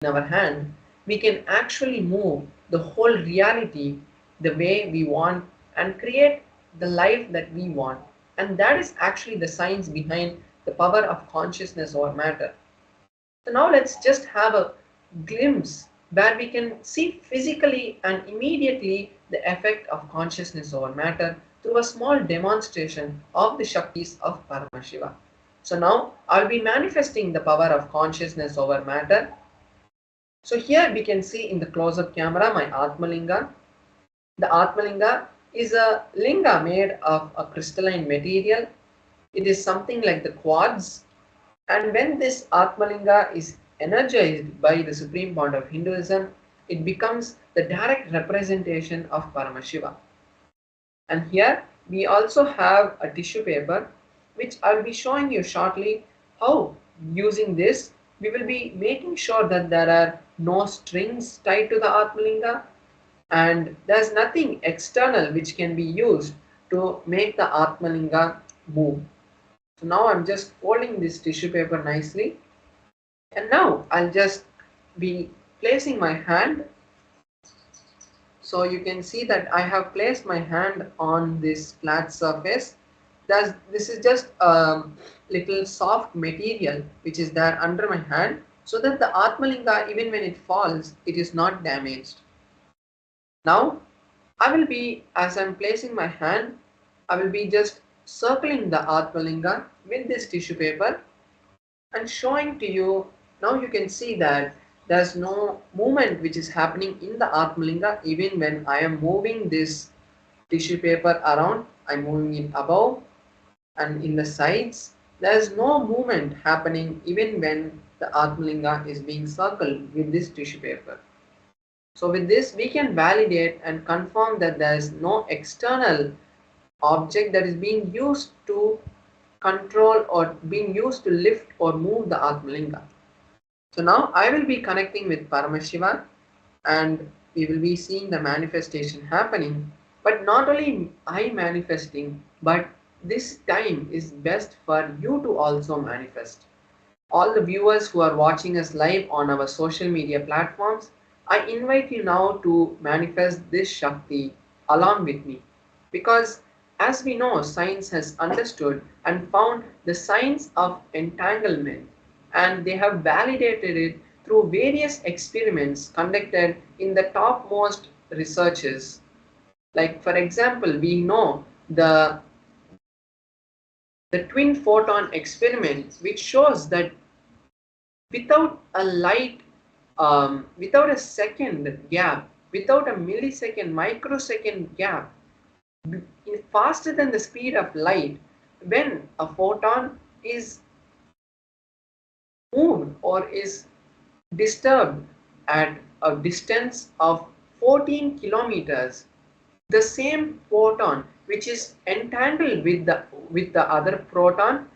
in our hand, we can actually move the whole reality the way we want and create the life that we want. And that is actually the science behind the power of consciousness over matter. So now let's just have a glimpse where we can see physically and immediately the effect of consciousness over matter through a small demonstration of the Shaktis of Paramashiva. So now I'll be manifesting the power of consciousness over matter. So here we can see in the close-up camera my Atmalinga. The Atmalinga is a linga made of a crystalline material. It is something like the quartz, and when this Atmalinga is energized by the supreme point of Hinduism, it becomes the direct representation of Paramashiva. And here we also have a tissue paper which I'll be showing you shortly how using this we will be making sure that there are no strings tied to the Atmalinga and there's nothing external which can be used to make the Atmalinga move. So now I'm just folding this tissue paper nicely, and now I'll just be placing my hand. So you can see that I have placed my hand on this flat surface. This is just a little soft material which is there under my hand so that the Atmalinga, even when it falls, it is not damaged. Now I will be, as I'm placing my hand, I will be just circling the Atmalinga with this tissue paper and showing to you. Now you can see that there's no movement which is happening in the Atmalinga even when I am moving this tissue paper around. I'm moving it above and in the sides. There's no movement happening even when the Atmalinga is being circled with this tissue paper. So with this we can validate and confirm that there is no external object that is being used to control or being used to lift or move the Atmalinga. So now I will be connecting with Paramashiva and we will be seeing the manifestation happening. But not only I manifesting, but this time is best for you to also manifest. All the viewers who are watching us live on our social media platforms, I invite you now to manifest this Shakti along with me. Because as we know, science has understood and found the science of entanglement, and they have validated it through various experiments conducted in the topmost researches. Like for example, we know the twin photon experiment, which shows that without a light, without a second gap, without a millisecond, microsecond gap, faster than the speed of light, when a photon is moved or is disturbed at a distance of 14 kilometers, the same photon which is entangled with the other proton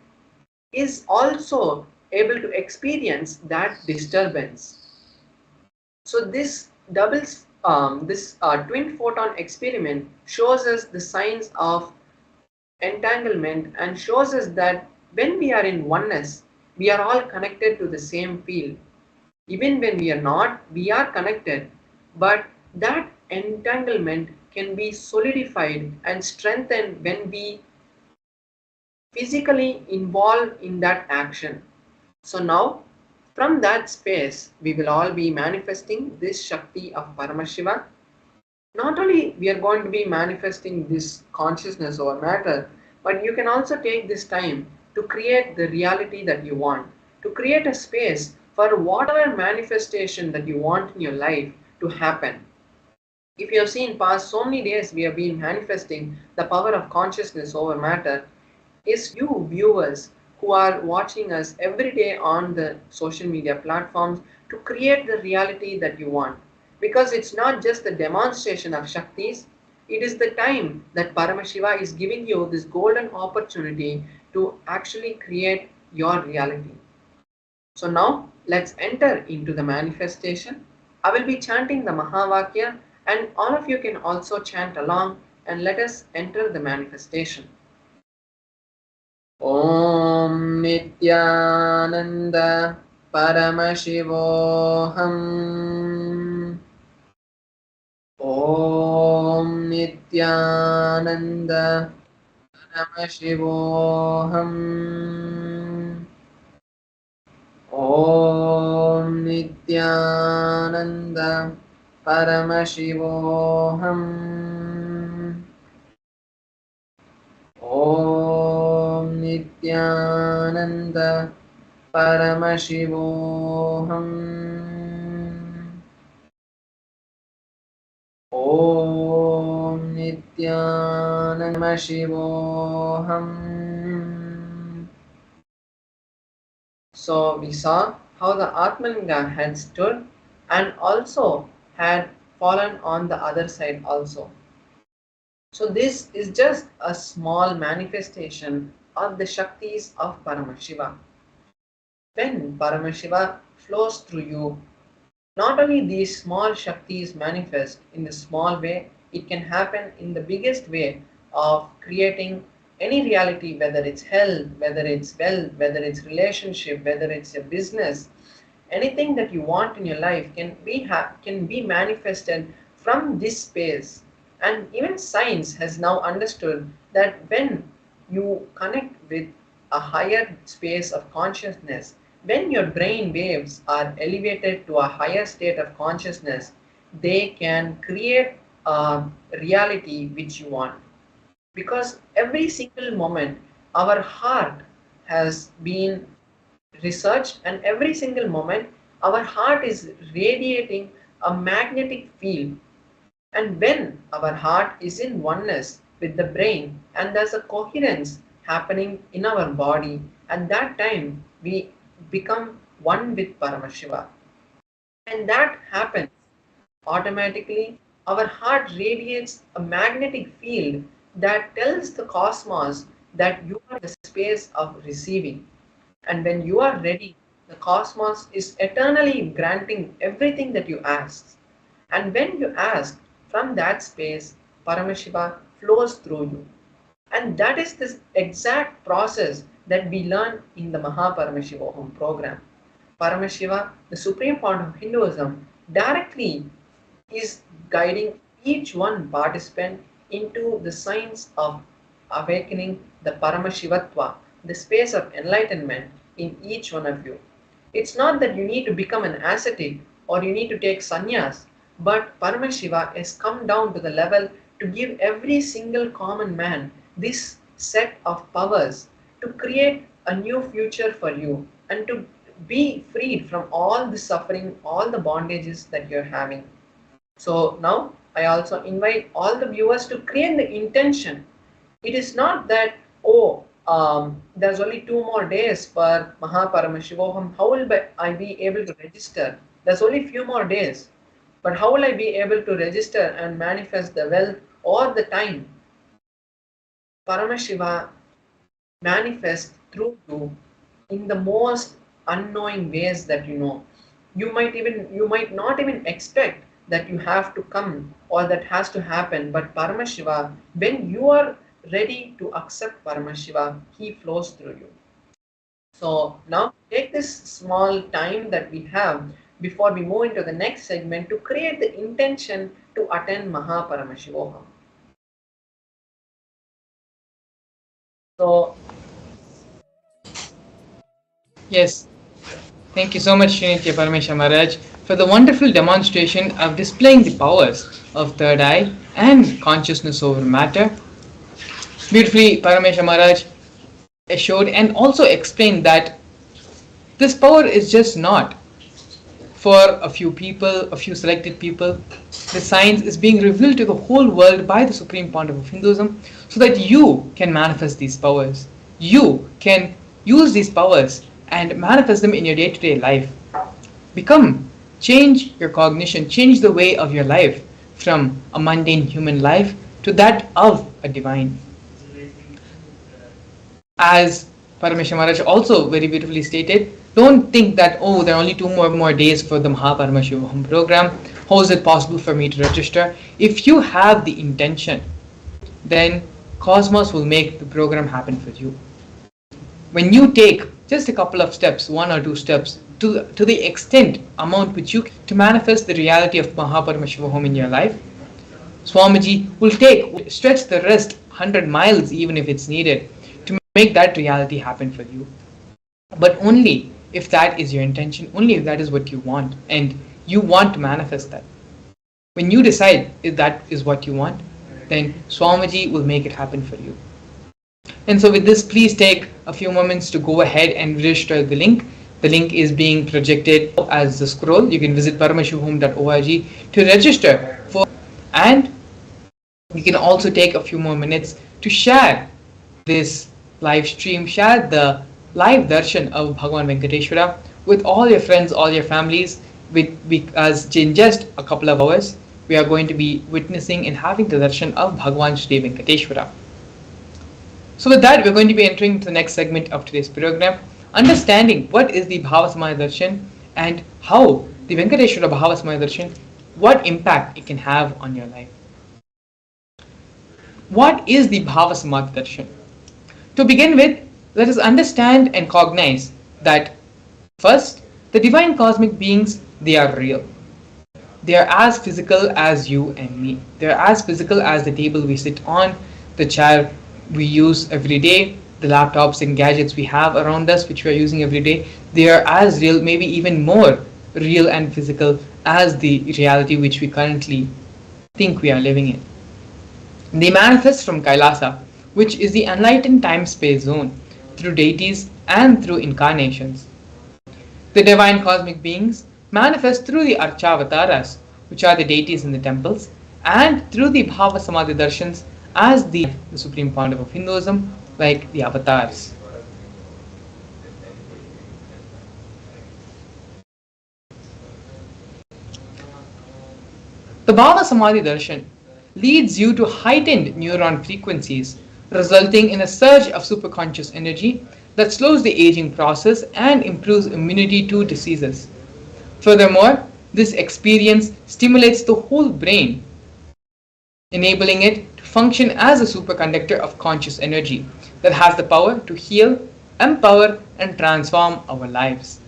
is also able to experience that disturbance. So this twin photon experiment shows us the science of entanglement and shows us that when we are in oneness, we are all connected to the same field. Even when we are not, we are connected, but that entanglement can be solidified and strengthened when we physically involve in that action. So now from that space we will all be manifesting this Shakti of Paramashiva. Not only we are going to be manifesting this consciousness over matter, but you can also take this time to create the reality that you want, to create a space for whatever manifestation that you want in your life to happen. If you have seen past so many days we have been manifesting the power of consciousness over matter, is you viewers who are watching us every day on the social media platforms to create the reality that you want. Because it's not just the demonstration of Shaktis, it is the time that Paramashiva is giving you this golden opportunity to actually create your reality. So now let's enter into the manifestation. I will be chanting the Mahavakya and all of you can also chant along and let us enter the manifestation. Om Nithyananda Paramashivoham. Om Nithyananda Paramashivoham. Om Nithyananda Paramashivoham. Om Nithyananda Paramashivoham. Om Nithyananda Shivoham. So we saw how the Atmalinga had stood and also had fallen on the other side also. So this is just a small manifestation of the Shaktis of Paramashiva. When Paramashiva flows through you, not only these small Shaktis manifest in the small way, it can happen in the biggest way of creating any reality, whether it's health, whether it's wealth, whether it's relationship, whether it's a business. Anything that you want in your life can be manifested from this space. And even science has now understood that when you connect with a higher space of consciousness, when your brain waves are elevated to a higher state of consciousness, they can create a reality which you want. Because every single moment, our heart has been researched, and every single moment, our heart is radiating a magnetic field. And when our heart is in oneness with the brain, and there's a coherence happening in our body, and that time we become one with Paramashiva. And that happens automatically. Our heart radiates a magnetic field that tells the cosmos that you are the space of receiving. And when you are ready, the cosmos is eternally granting everything that you ask. And when you ask from that space, Paramashiva flows through you. And that is this exact process that we learn in the Mahaparamashivaham program. Paramashiva, the supreme point of Hinduism, directly is guiding each one participant into the science of awakening the Paramashivatva, the space of enlightenment in each one of you. It's not that you need to become an ascetic or you need to take sannyas, but Paramashiva has come down to the level to give every single common man this set of powers to create a new future for you and to be freed from all the suffering, all the bondages that you're having. So now I also invite all the viewers to create the intention. It is not that, oh, there's only 2 more days for Mahaparamashivaham. How will I be able to register? There's only few more days. But how will I be able to register and manifest the wealth or the time? Paramashiva manifests through you in the most unknowing ways that you know. You might not even expect that you have to come or that has to happen, but Paramashiva, when you are ready to accept Paramashiva, he flows through you. So now take this small time that we have before we move into the next segment to create the intention to attend Mahaparamashivaham. So Yes, thank you so much, Srinitya Paramesha Maharaj, for the wonderful demonstration of displaying the powers of third eye and consciousness over matter. Beautifully, Paramesha Maharaj assured and also explained that this power is just not for a few people, a few selected people. The science is being revealed to the whole world by the Supreme Pontiff of Hinduism so that you can manifest these powers. You can use these powers and manifest them in your day-to-day life. Change your cognition, change the way of your life from a mundane human life to that of a divine. As Parameshwar Maharaj also very beautifully stated, don't think that, oh, there are only 2 more days for the Mahaparamashivaham program. How is it possible for me to register? If you have the intention, then Cosmos will make the program happen for you. When you take just a couple of steps, 1 or 2 steps, to the extent amount which you to manifest the reality of Paramashivam in your life. Swamiji will stretch the rest 100 miles even if it's needed to make that reality happen for you. But only if that is your intention, only if that is what you want and you want to manifest that. When you decide if that is what you want, then Swamiji will make it happen for you. And so with this, please take a few moments to go ahead and register the link. The link is being projected as the scroll. You can visit paramashivam.org to register for, and you can also take a few more minutes to share this live stream, share the live darshan of Bhagavan Venkateshwara with all your friends, all your families, because in just a couple of hours, we are going to be witnessing and having the darshan of Bhagavan Sri Venkateshwara. So with that, we're going to be entering to the next segment of today's program, understanding what is the Bhava Samadhi Darshan and how the Venkateshwara Bhava Samadhi Darshan, what impact it can have on your life. What is the Bhava Samadhi Darshan? To begin with, let us understand and cognize that first, the divine cosmic beings, they are real. They are as physical as you and me. They are as physical as the table we sit on, the chair we use every day, the laptops and gadgets we have around us which we are using every day. They are as real, maybe even more real and physical as the reality which we currently think we are living in. They manifest from Kailasa, which is the enlightened time-space zone, through deities and through incarnations. The divine cosmic beings manifest through the Archavataras, which are the deities in the temples, and through the Bhava Samadhi Darshans as the supreme pontiff of Hinduism, like the avatars. The Bhava Samadhi Darshan leads you to heightened neuron frequencies, resulting in a surge of superconscious energy that slows the aging process and improves immunity to diseases. Furthermore, this experience stimulates the whole brain, enabling it to function as a superconductor of conscious energy that has the power to heal, empower, and transform our lives.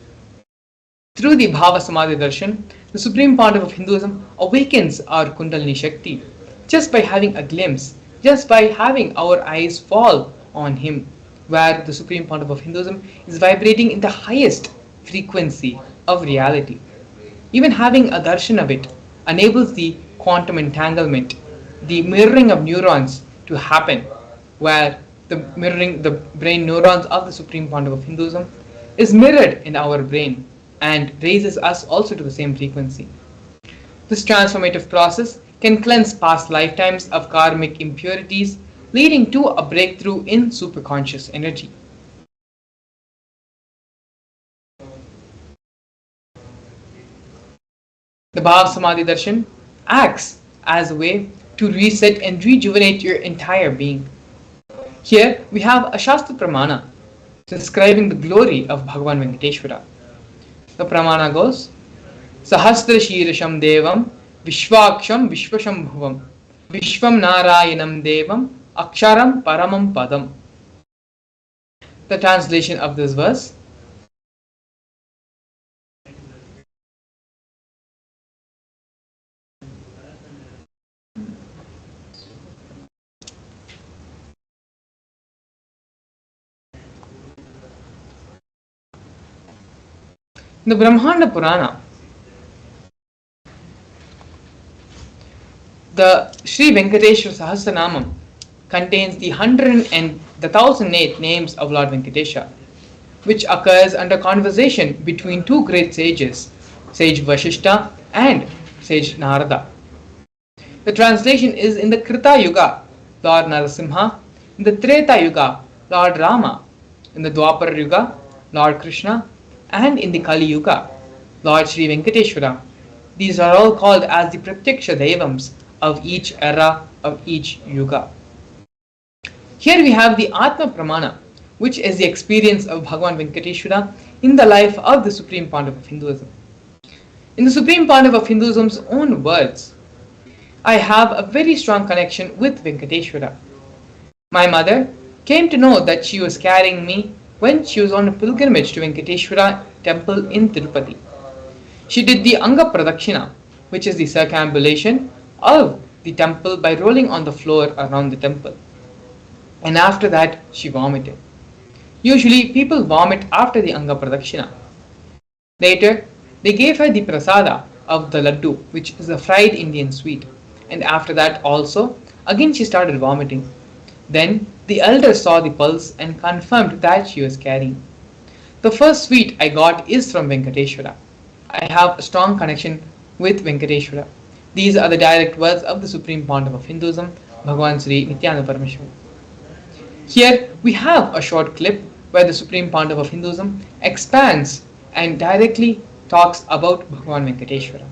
Through the Bhava Samadhi Darshan, the Supreme Pontiff of Hinduism awakens our Kundalini Shakti just by having a glimpse, just by having our eyes fall on him, where the Supreme Pontiff of Hinduism is vibrating in the highest frequency of reality. Even having a darshan of it enables the quantum entanglement, the mirroring of neurons to happen, where the brain neurons of the Supreme Pontiff of Hinduism is mirrored in our brain and raises us also to the same frequency. This transformative process can cleanse past lifetimes of karmic impurities, leading to a breakthrough in superconscious energy. The Bhava Samadhi Darshan acts as a way to reset and rejuvenate your entire being. Here we have a Shastra Pramana describing the glory of Bhagavan Venkateshwara. The Pramana goes, Sahasra Shirasham Devam Vishwaksham Vishwashambhuvam Vishwam Narayanam Devam Aksharam Paramam Padam. The translation of this verse: in the Brahmanda Purana, the Sri Venkateshwara Sahasranamam contains the 1008 names of Lord Venkatesha, which occurs under conversation between two great sages, Sage Vashishta and Sage Narada. The translation is in the Krita Yuga, Lord Narasimha; in the Treta Yuga, Lord Rama; in the Dwapara Yuga, Lord Krishna; and in the Kali Yuga, Lord Sri Venkateshwara. These are all called as the Pratyaksha Devams of each era, of each Yuga. Here we have the Atma Pramana, which is the experience of Bhagavan Venkateshwara in the life of the Supreme Pontiff of Hinduism. In the Supreme Pontiff of Hinduism's own words, I have a very strong connection with Venkateshwara. My mother came to know that she was carrying me when she was on a pilgrimage to Venkateshwara temple in Tirupati. She did the Anga Pradakshina, which is the circumambulation of the temple by rolling on the floor around the temple. And after that, she vomited. Usually, people vomit after the Anga Pradakshina. Later, they gave her the prasada of the laddu, which is a fried Indian sweet. And after that, also, again she started vomiting. Then, the elders saw the pulse and confirmed that she was carrying. The first sweet I got is from Venkateshwara. I have a strong connection with Venkateshwara. These are the direct words of the Supreme Pontiff of Hinduism, Bhagavan Sri Nithyananda Paramashivam. Here we have a short clip where the Supreme Pontiff of Hinduism expands and directly talks about Bhagavan Venkateshwara.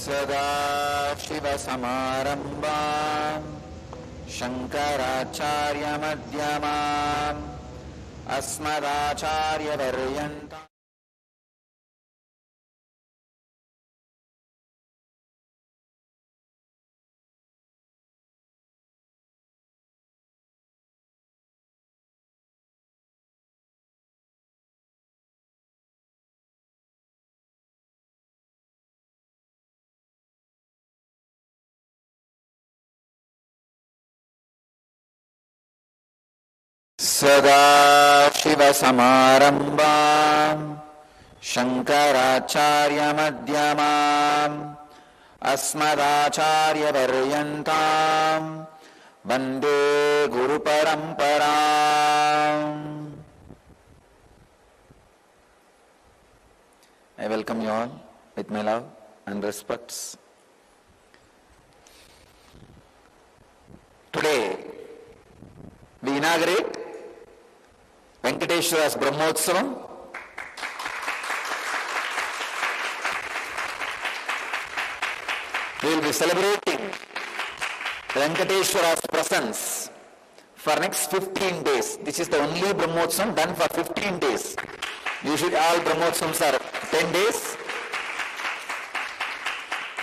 सदाशिवसमारम्भाम् शङ्कराचार्यमध्यमाम् अस्मदाचार्यपर्यन्ताम् सदाशिवसमारम्भाम् शङ्कराचार्यमध्यमाम् अस्मदाचार्यपर्यन्ताम् वन्दे गुरुपरम्पराम्. I welcome you all with my love and respects. Today we inaugurate Venkateshwara's Brahmotsavam. We will be celebrating Venkateshwara's presence for next 15 days. This is the only Brahmotsavam done for 15 days. Usually all Brahmotsavams are 10 days.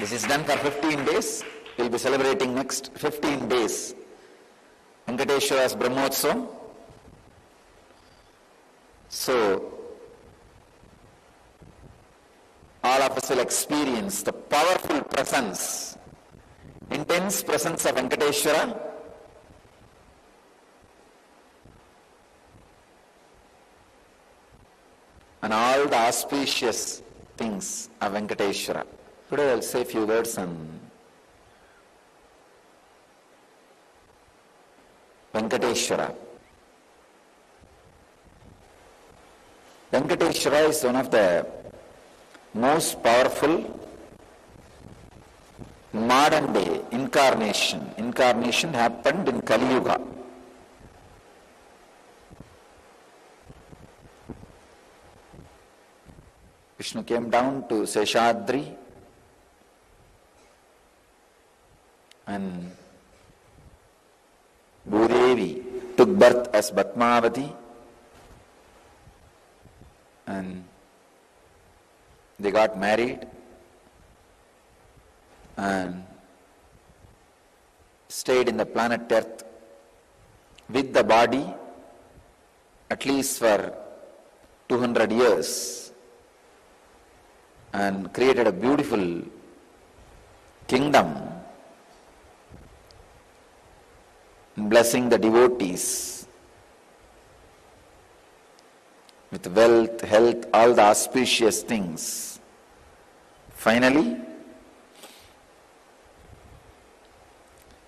This is done for 15 days. We will be celebrating next 15 days Venkateshwara's Brahmotsavam. So, all of us will experience the powerful presence, intense presence of Venkateshwara. And all the auspicious things of Venkateshwara. Today I will say a few words on Venkateshwara. Venkateshwara is one of the most powerful modern day incarnation. Incarnation happened in Kali Yuga. Vishnu came down to Seshadri and Bhudevi took birth as Bhatmavati, and they got married and stayed in the planet Earth with the body at least for 200 years and created a beautiful kingdom, blessing the devotees with wealth, health, all the auspicious things. Finally,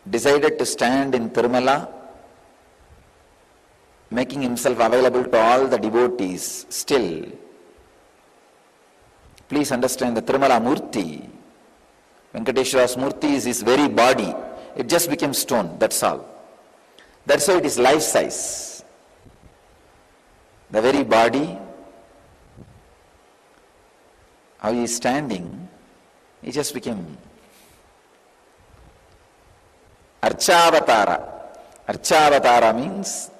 decided to stand in Tirumala, making himself available to all the devotees. Still, please understand the Tirumala Murti, Venkateshwara's Murti is his very body. It just became stone, that's all. That's why it is life size. The very body how he is standing, he just became Archavatara. Archavatara means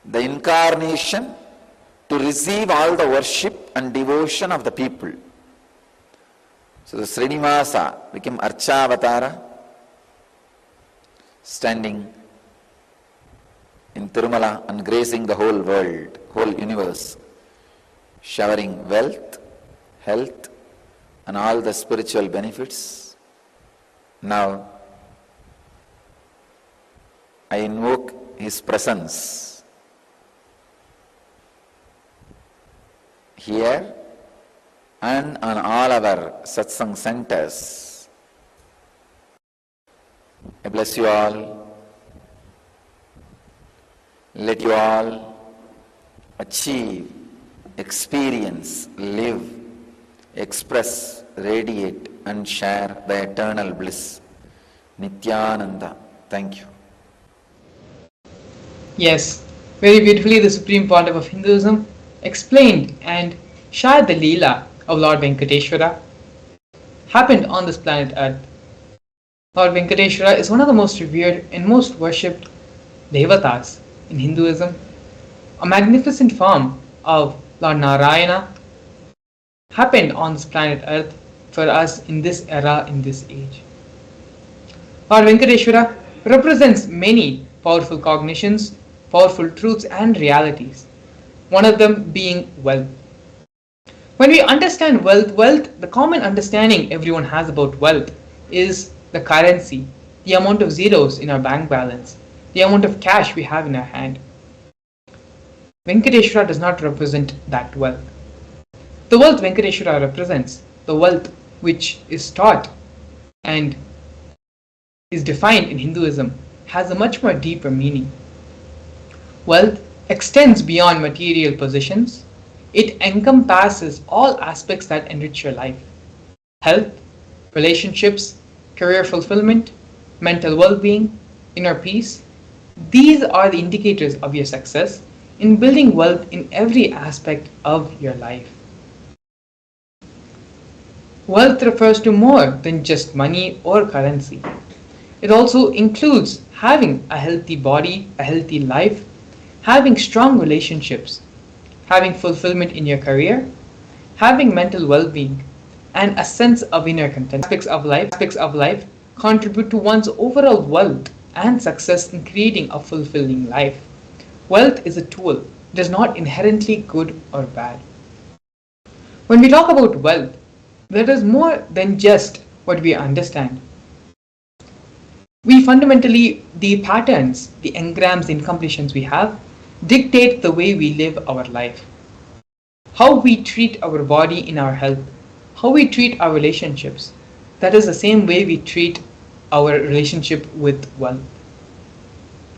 the incarnation to receive all the worship and devotion of the people. So the Srinivasa became Archavatara, standing in Tirumala and gracing the whole world, whole universe, showering wealth, health, and all the spiritual benefits. Now, I invoke his presence here and on all our satsang centers. I bless you all. Let you all achieve, experience, live, express, radiate and share the eternal bliss. Nithyananda. Thank you. Yes, very beautifully the Supreme Pontiff of Hinduism explained and shared the Leela of Lord Venkateshwara happened on this planet Earth. Lord Venkateshwara is one of the most revered and most worshipped devatas in Hinduism, a magnificent form of Lord Narayana happened on this planet Earth for us in this era, in this age. Lord Venkateshwara represents many powerful cognitions, powerful truths and realities, one of them being wealth. When we understand wealth, the common understanding everyone has about wealth is the currency, the amount of zeros in our bank balance, the amount of cash we have in our hand. Venkateshwara does not represent that wealth. The wealth Venkateshwara represents, the wealth which is taught and is defined in Hinduism, has a much more deeper meaning. Wealth extends beyond material possessions. It encompasses all aspects that enrich your life. Health, relationships, career fulfillment, mental well-being, inner peace. These are the indicators of your success in building wealth in every aspect of your life. Wealth refers to more than just money or currency. It also includes having a healthy body, a healthy life, having strong relationships, having fulfillment in your career, having mental well-being, and a sense of inner content. Aspects of life contribute to one's overall wealth and success in creating a fulfilling life. Wealth is a tool. It is not inherently good or bad. When we talk about wealth, there is more than just what we understand. We fundamentally, the patterns, the engrams, the incompletions we have dictate the way we live our life. How we treat our body in our health, how we treat our relationships, that is the same way we treat our relationship with wealth.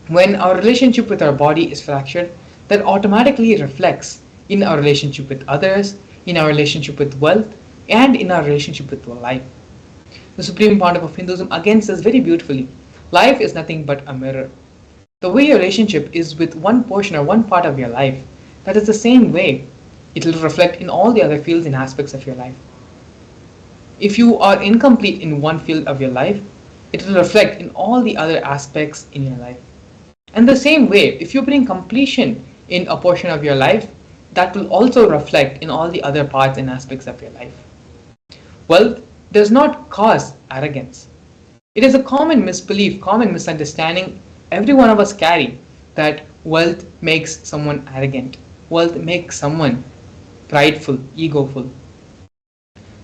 When our relationship with our body is fractured, that automatically reflects in our relationship with others, in our relationship with wealth, and in our relationship with life. The Supreme Pontiff of Hinduism again says very beautifully, life is nothing but a mirror. The way your relationship is with one portion or one part of your life, that is the same way it will reflect in all the other fields and aspects of your life. If you are incomplete in one field of your life, it will reflect in all the other aspects in your life. And the same way, if you bring completion in a portion of your life, that will also reflect in all the other parts and aspects of your life. Wealth does not cause arrogance. It is a common misbelief, common misunderstanding every one of us carry that wealth makes someone arrogant. Wealth makes someone prideful, egoful.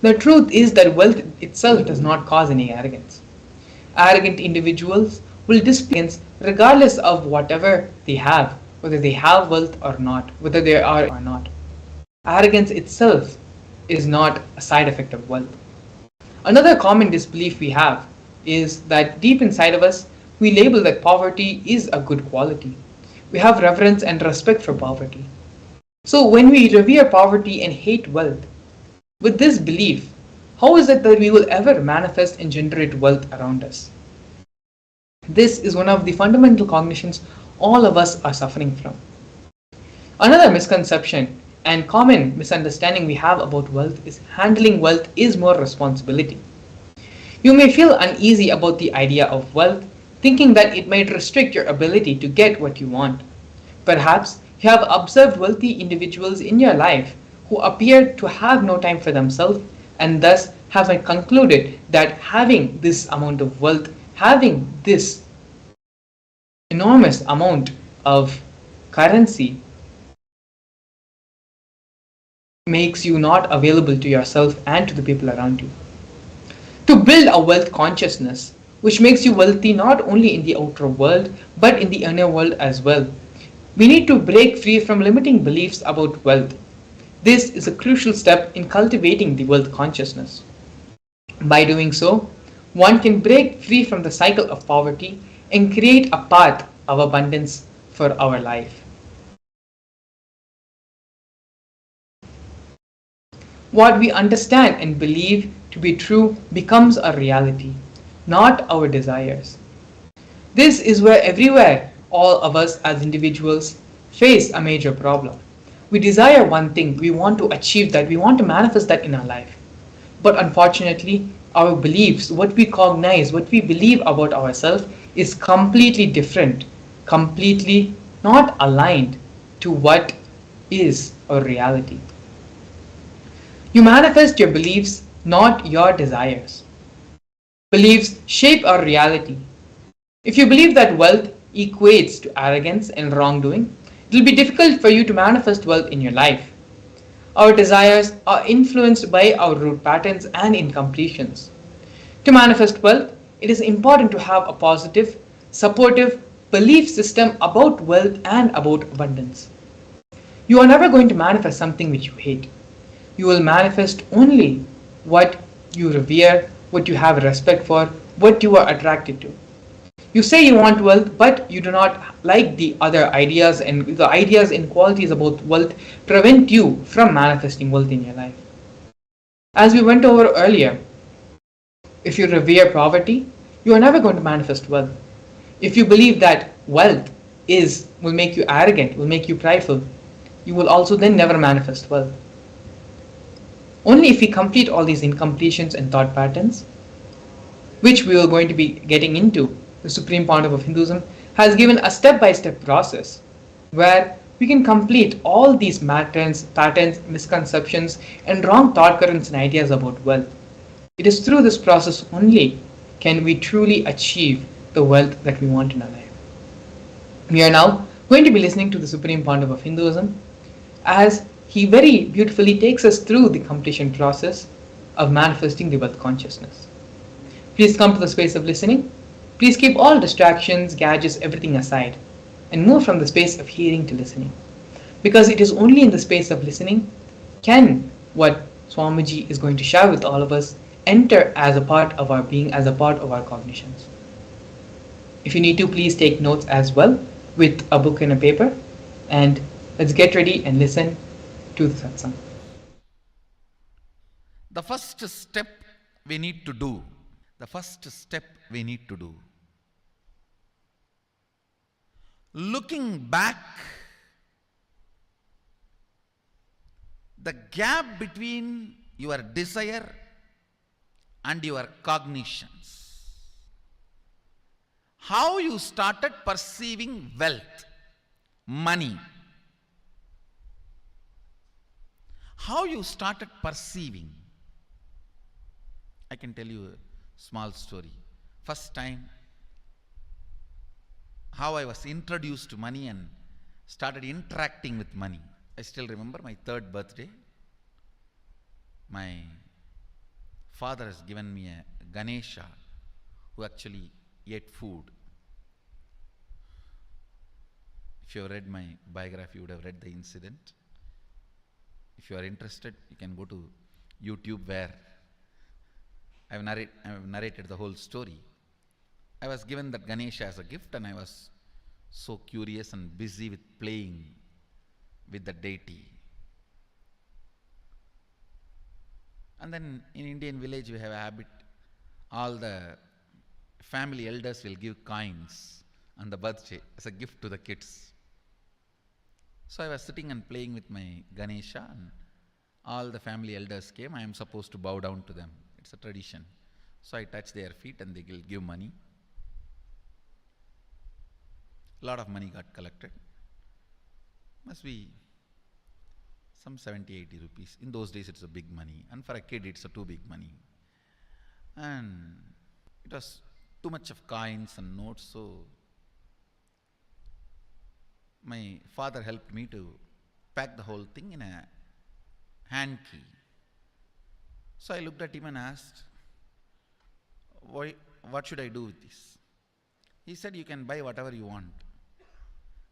The truth is that wealth itself does not cause any arrogance. Arrogant individuals will display arrogance regardless of whatever they have, whether they have wealth or not, whether they are or not. Arrogance itself is not a side effect of wealth. Another common disbelief we have is that deep inside of us, we label that poverty is a good quality. We have reverence and respect for poverty. So when we revere poverty and hate wealth, with this belief, how is it that we will ever manifest and generate wealth around us? This is one of the fundamental cognitions all of us are suffering from. Another misconception And common misunderstanding we have about wealth is handling wealth is more responsibility. You may feel uneasy about the idea of wealth, thinking that it might restrict your ability to get what you want. Perhaps you have observed wealthy individuals in your life who appear to have no time for themselves and thus have concluded that having this amount of wealth, having this enormous amount of currency makes you not available to yourself and to the people around you. To build a wealth consciousness, which makes you wealthy not only in the outer world but in the inner world as well, we need to break free from limiting beliefs about wealth. This is a crucial step in cultivating the wealth consciousness. By doing so, one can break free from the cycle of poverty and create a path of abundance for our life. What we understand and believe to be true becomes a reality, not our desires. This is where everywhere all of us as individuals face a major problem. We desire one thing, we want to achieve that, we want to manifest that in our life. But unfortunately, our beliefs, what we cognize, what we believe about ourselves is completely different, completely not aligned to what is our reality. You manifest your beliefs, not your desires. Beliefs shape our reality. If you believe that wealth equates to arrogance and wrongdoing, it will be difficult for you to manifest wealth in your life. Our desires are influenced by our root patterns and incompletions. To manifest wealth, it is important to have a positive, supportive belief system about wealth and about abundance. You are never going to manifest something which you hate. You will manifest only what you revere, what you have respect for, what you are attracted to. You say you want wealth, but you do not like the other ideas, and the ideas and qualities about wealth prevent you from manifesting wealth in your life. As we went over earlier, if you revere poverty, you are never going to manifest wealth. If you believe that wealth will make you arrogant, will make you prideful, you will also then never manifest wealth. Only if we complete all these incompletions and thought patterns, which we are going to be getting into, the Supreme Pontiff of Hinduism has given a step-by-step process where we can complete all these patterns, misconceptions, and wrong thought currents and ideas about wealth. It is through this process only can we truly achieve the wealth that we want in our life. We are now going to be listening to the Supreme Pontiff of Hinduism as he very beautifully takes us through the completion process of manifesting the wealth consciousness. Please come to the space of listening. Please keep all distractions, gadgets, everything aside and move from the space of hearing to listening. Because it is only in the space of listening can what Swamiji is going to share with all of us enter as a part of our being, as a part of our cognitions. If you need to, please take notes as well with a book and a paper, and let's get ready and listen to the satsang. The first step we need to do, the first step we need to do, looking back, the gap between your desire and your cognitions, how you started perceiving wealth, money, how you started perceiving. I can tell you a small story. First time, how I was introduced to money and started interacting with money. I still remember my 3rd birthday. My father has given me a Ganesha who actually ate food. If you have read my biography, you would have read the incident. If you are interested, you can go to YouTube where I have narrated the whole story. I was given that Ganesha as a gift and I was so curious and busy with playing with the deity. And then in Indian village we have a habit, all the family elders will give coins on the birthday as a gift to the kids. So I was sitting and playing with my Ganesha, and all the family elders came. I am supposed to bow down to them. It's a tradition. So I touch their feet and they will give money. A lot of money got collected. Must be some 70, 80 rupees. In those days it's a big money. And for a kid it's a too big money. And it was too much of coins and notes, so my father helped me to pack the whole thing in a hand key. So I looked at him and asked, what should I do with this? He said, you can buy whatever you want.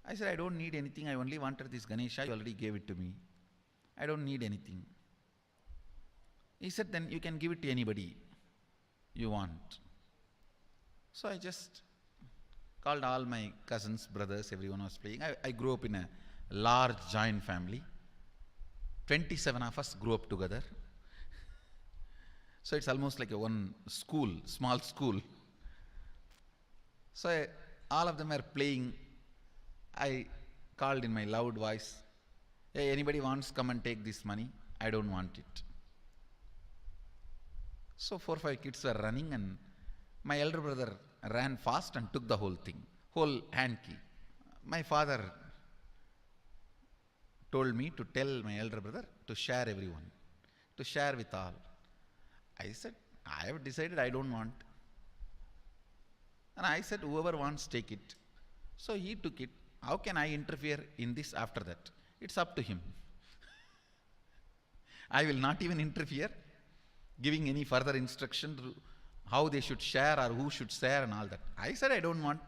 I said, I don't need anything. I only wanted this Ganesha. You already gave it to me. I don't need anything. He said, then you can give it to anybody you want. So I just called all my cousins, brothers, everyone was playing. I grew up in a large joint family. 27 of us grew up together. So it's almost like a one school, small school. So all of them were playing. I called in my loud voice, hey, anybody wants, come and take this money. I don't want it. So 4 or 5 kids were running, and my elder brother ran fast and took the whole thing, whole hand key. My father told me to tell my elder brother to share everyone, to share with all. I said, I have decided I don't want. And I said, whoever wants, take it. So he took it. How can I interfere in this after that? It's up to him. I will not even interfere, giving any further instruction to how they should share or who should share and all that. I said, I don't want.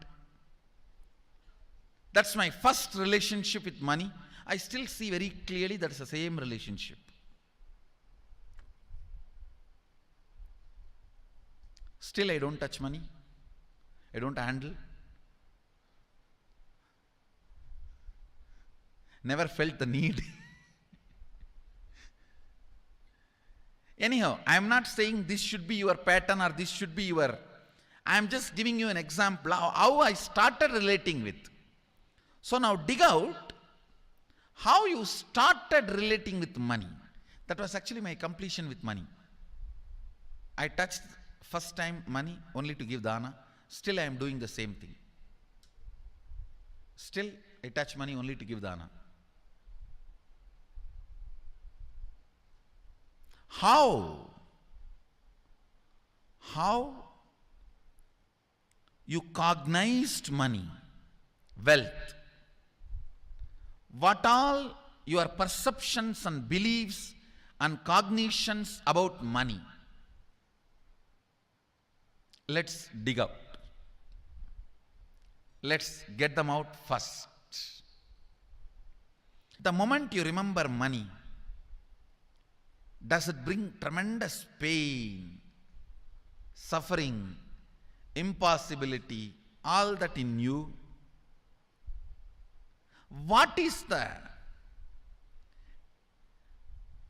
That's my first relationship with money. I still see very clearly that's the same relationship. Still I don't touch money. I don't handle. Never felt the need. Anyhow, I am not saying this should be your pattern or this should be your... I am just giving you an example of how I started relating with. So now dig out how you started relating with money. That was actually my completion with money. I touched first time money only to give dana. Still I am doing the same thing. Still I touch money only to give dana. How you cognized money, wealth, what all your perceptions and beliefs and cognitions about money. Let's dig out. Let's get them out first. The moment you remember money, does it bring tremendous pain, suffering, impossibility, all that in you? What is the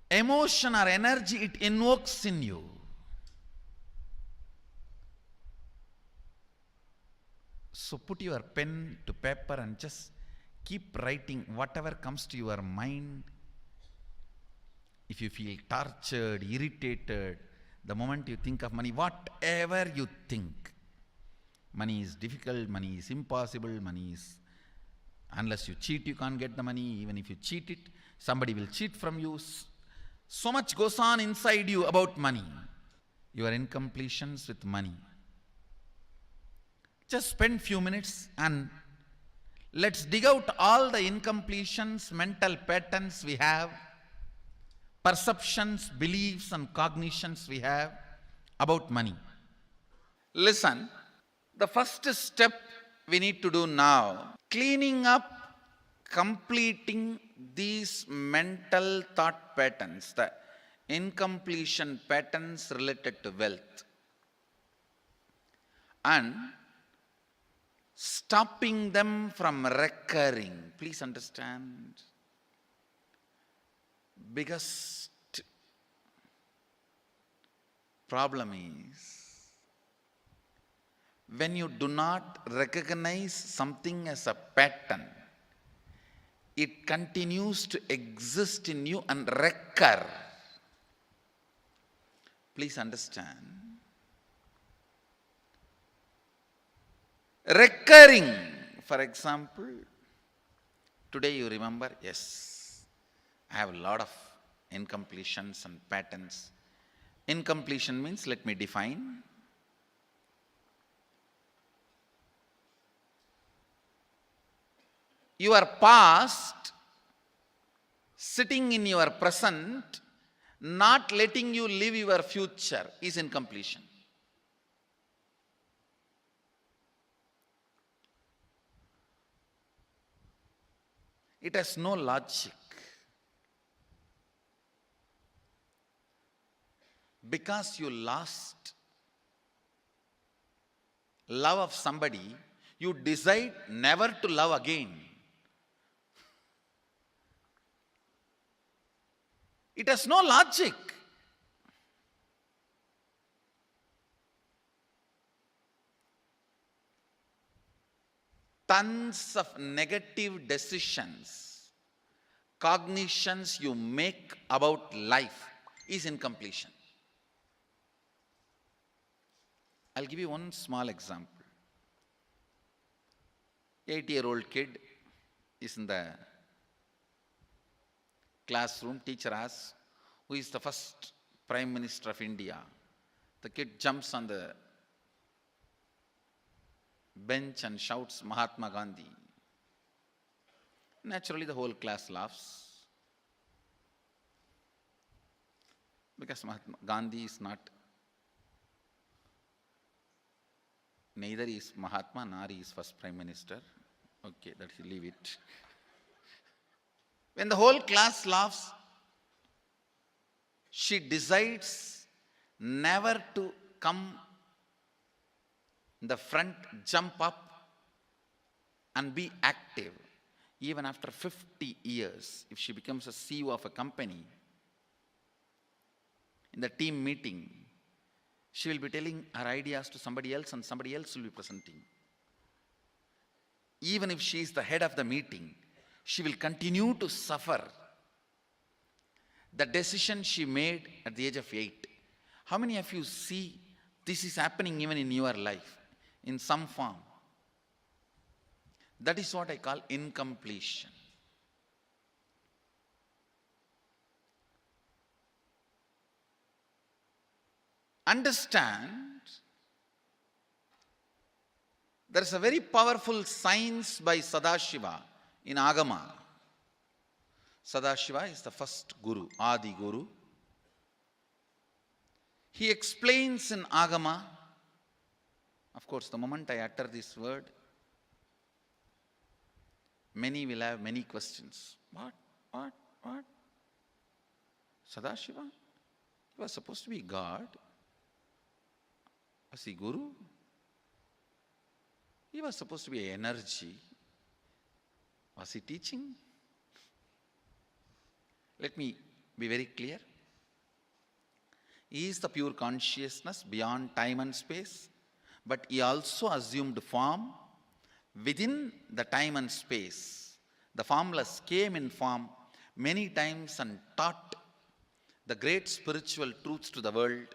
emotion or energy it invokes in you? So put your pen to paper and just keep writing whatever comes to your mind. If you feel tortured, irritated, the moment you think of money, whatever you think, money is difficult, money is impossible, money is, unless you cheat, you can't get the money. Even if you cheat it, somebody will cheat from you. So much goes on inside you about money. Your incompletions with money. Just spend few minutes and let's dig out all the incompletions, mental patterns we have, perceptions, beliefs and cognitions we have about money. Listen, the first step we need to do now, cleaning up, completing these mental thought patterns, the incompletion patterns related to wealth, and stopping them from recurring. Please understand, biggest problem is when you do not recognize something as a pattern, it continues to exist in you and recur. Please understand. Recurring, for example, today you remember, yes, I have a lot of incompletions and patterns. Incompletion means, let me define. Your past sitting in your present, not letting you live your future, is incompletion. It has no logic. Because you lost love of somebody, you decide never to love again. It has no logic. Tons of negative decisions, cognitions you make about life is incompletion. I'll give you one small example. 8-year-old kid is in the classroom. Teacher asks, who is the first Prime Minister of India? The kid jumps on the bench and shouts, Mahatma Gandhi. Naturally, the whole class laughs. Because Mahatma Gandhi is not, neither is Mahatma nor he is first Prime Minister. Okay, that you leave it. When the whole class laughs, she decides never to come in the front, jump up and be active. Even after 50 years, if she becomes a CEO of a company, in the team meeting, she will be telling her ideas to somebody else and somebody else will be presenting. Even if she is the head of the meeting, she will continue to suffer the decision she made at the age of 8. How many of you see this is happening even in your life in some form? That is what I call incompletion. Understand, there is a very powerful science by Sadashiva in Agama. Sadashiva is the first Guru, Adi Guru. He explains in Agama, of course, the moment I utter this word, many will have many questions. What? Sadashiva? He was supposed to be God. Was he Guru? He was supposed to be energy. Was he teaching? Let me be very clear. He is the pure consciousness beyond time and space, but he also assumed form within the time and space. The formless came in form many times and taught the great spiritual truths to the world.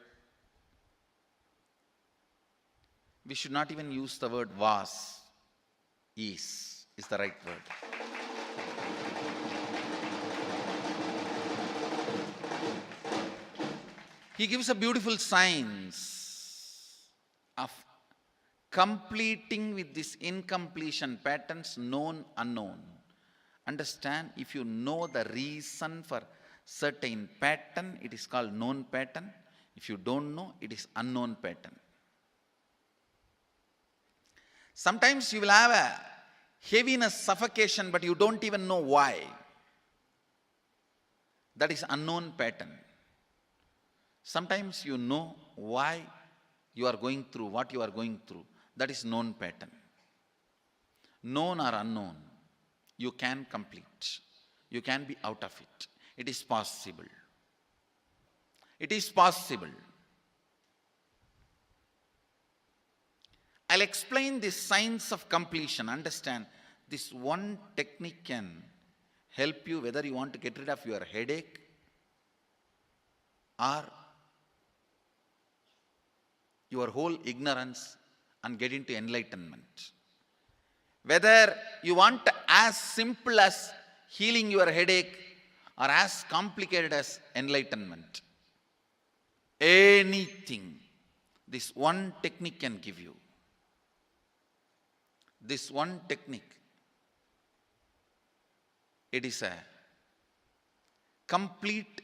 We should not even use the word was. Is the right word. He gives a beautiful science of completing with this incompletion patterns, known, unknown. Understand, if you know the reason for certain pattern, it is called known pattern. If you don't know, it is unknown pattern. Sometimes you will have a heaviness, suffocation, but you don't even know why. That is unknown pattern. Sometimes you know why you are going through what you are going through. That is known pattern. Known or unknown, you can complete. You can be out of it. It is possible. It is possible. I'll explain this science of completion. Understand, this one technique can help you whether you want to get rid of your headache or your whole ignorance and get into enlightenment. Whether you want as simple as healing your headache or as complicated as enlightenment. Anything, this one technique can give you. This one technique, it is a complete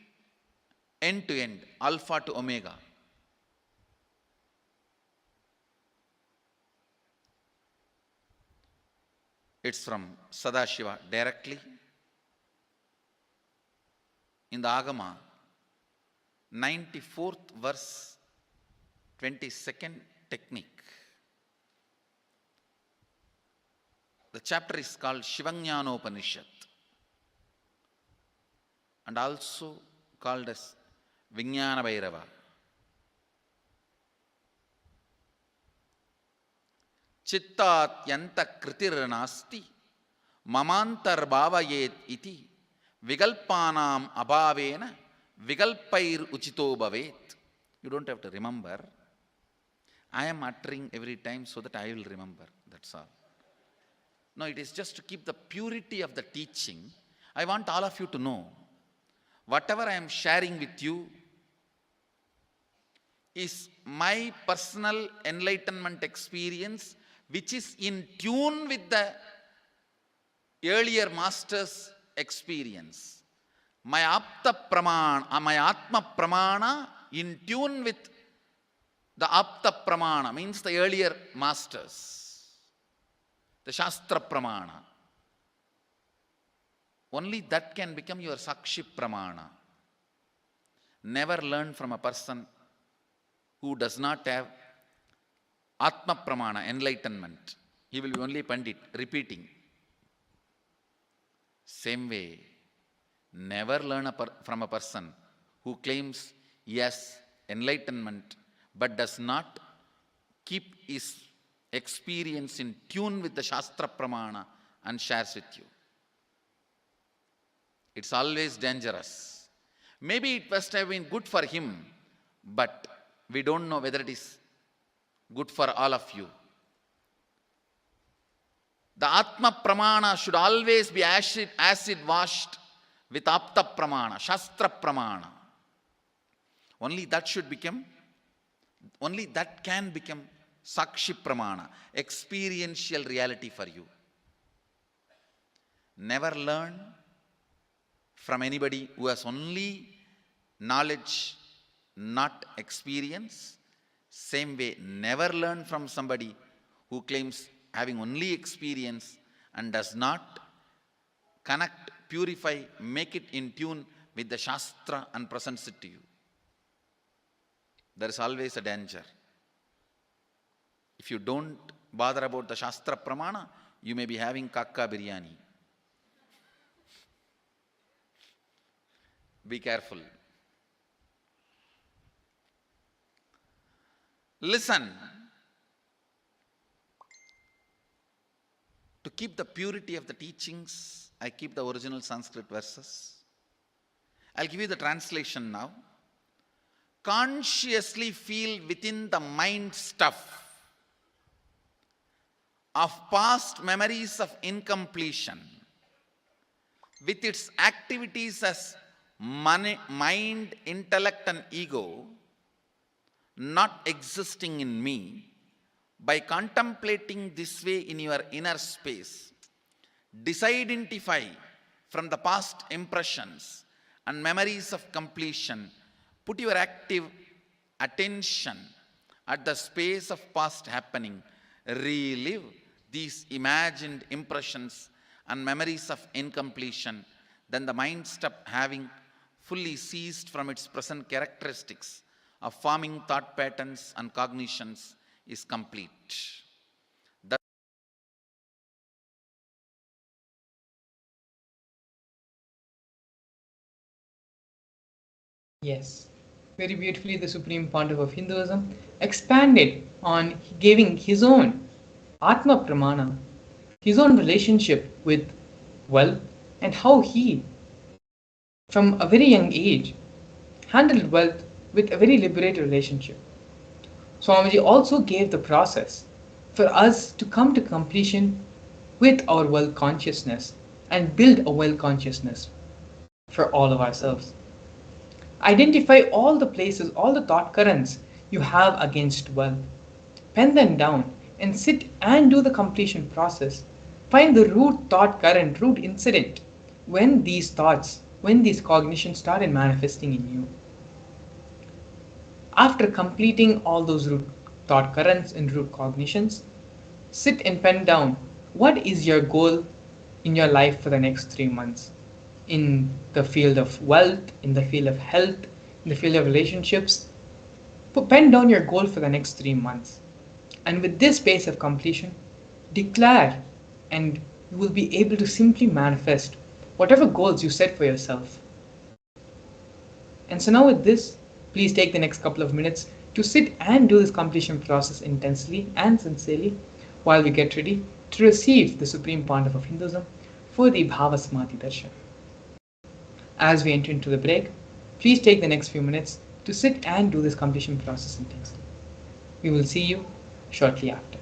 end-to-end, alpha to omega. It's from Sadashiva directly. In the Agama, 94th verse, 22nd technique. The chapter is called Shivajnanopanishad and also called as Vijnana Bhairava. Chittat yanta kritir nasti mamantar bhavayet iti vigalpanam abhavena vigalpair uchito bhavet. You don't have to remember. I am uttering every time so that I will remember. That's all. No, it is just to keep the purity of the teaching. I want all of you to know, whatever I am sharing with you is my personal enlightenment experience, which is in tune with the earlier master's experience. My Apta Pramana, my Atma Pramana in tune with the Apta Pramana, means the earlier masters. The Shastra Pramana. Only that can become your Sakshi Pramana. Never learn from a person who does not have Atma Pramana, enlightenment. He will be only Pandit, repeating. Same way, never learn from a person who claims yes, enlightenment, but does not keep his experience in tune with the Shastra Pramana and shares with you. It's always dangerous. Maybe it must have been good for him, but we don't know whether it is good for all of you. The Atma Pramana should always be acid washed with Apta Pramana, Shastra Pramana. Only that can become Sakshi Pramana, experiential reality for you. Never learn from anybody who has only knowledge, not experience. Same way, never learn from somebody who claims having only experience and does not connect, purify, make it in tune with the Shastra and presents it to you. There is always a danger. If you don't bother about the Shastra Pramana, you may be having kakka biryani. Be careful. Listen. To keep the purity of the teachings, I keep the original Sanskrit verses. I'll give you the translation now. Consciously feel within the mind stuff of past memories of incompletion, with its activities as mind, intellect and ego, not existing in me. By contemplating this way in your inner space, disidentify from the past impressions and memories of completion. Put your active attention at the space of past happening. Relive these imagined impressions and memories of incompletion. Then the mind stop having fully ceased from its present characteristics of forming thought patterns and cognitions is complete. Yes, very beautifully the Supreme Pontiff of Hinduism expanded on giving his own Atma Pramana, his own relationship with wealth, and how he, from a very young age, handled wealth with a very liberated relationship. Swamiji also gave the process for us to come to completion with our wealth consciousness and build a wealth consciousness for all of ourselves. Identify all the places, all the thought currents you have against wealth. Pen them down and sit and do the completion process. Find the root thought current, root incident when these thoughts, when these cognitions started manifesting in you. After completing all those root thought currents and root cognitions, sit and pen down what is your goal in your life for the next 3 months in the field of wealth, in the field of health, in the field of relationships. Pen down your goal for the next 3 months. And with this pace of completion, declare and you will be able to simply manifest whatever goals you set for yourself. And so now with this, please take the next couple of minutes to sit and do this completion process intensely and sincerely while we get ready to receive the Supreme Pontiff of Hinduism for the Bhava Samadhi Darshan. As we enter into the break, please take the next few minutes to sit and do this completion process intensely. We will see you shortly after.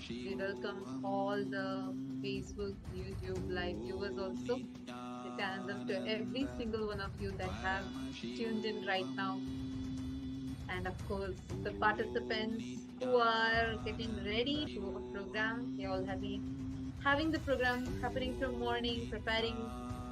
We welcome all the Facebook, YouTube live viewers also. Nithyananda to every single one of you that have tuned in right now. And of course, the participants who are getting ready to a program, they all have been having the program happening from morning, preparing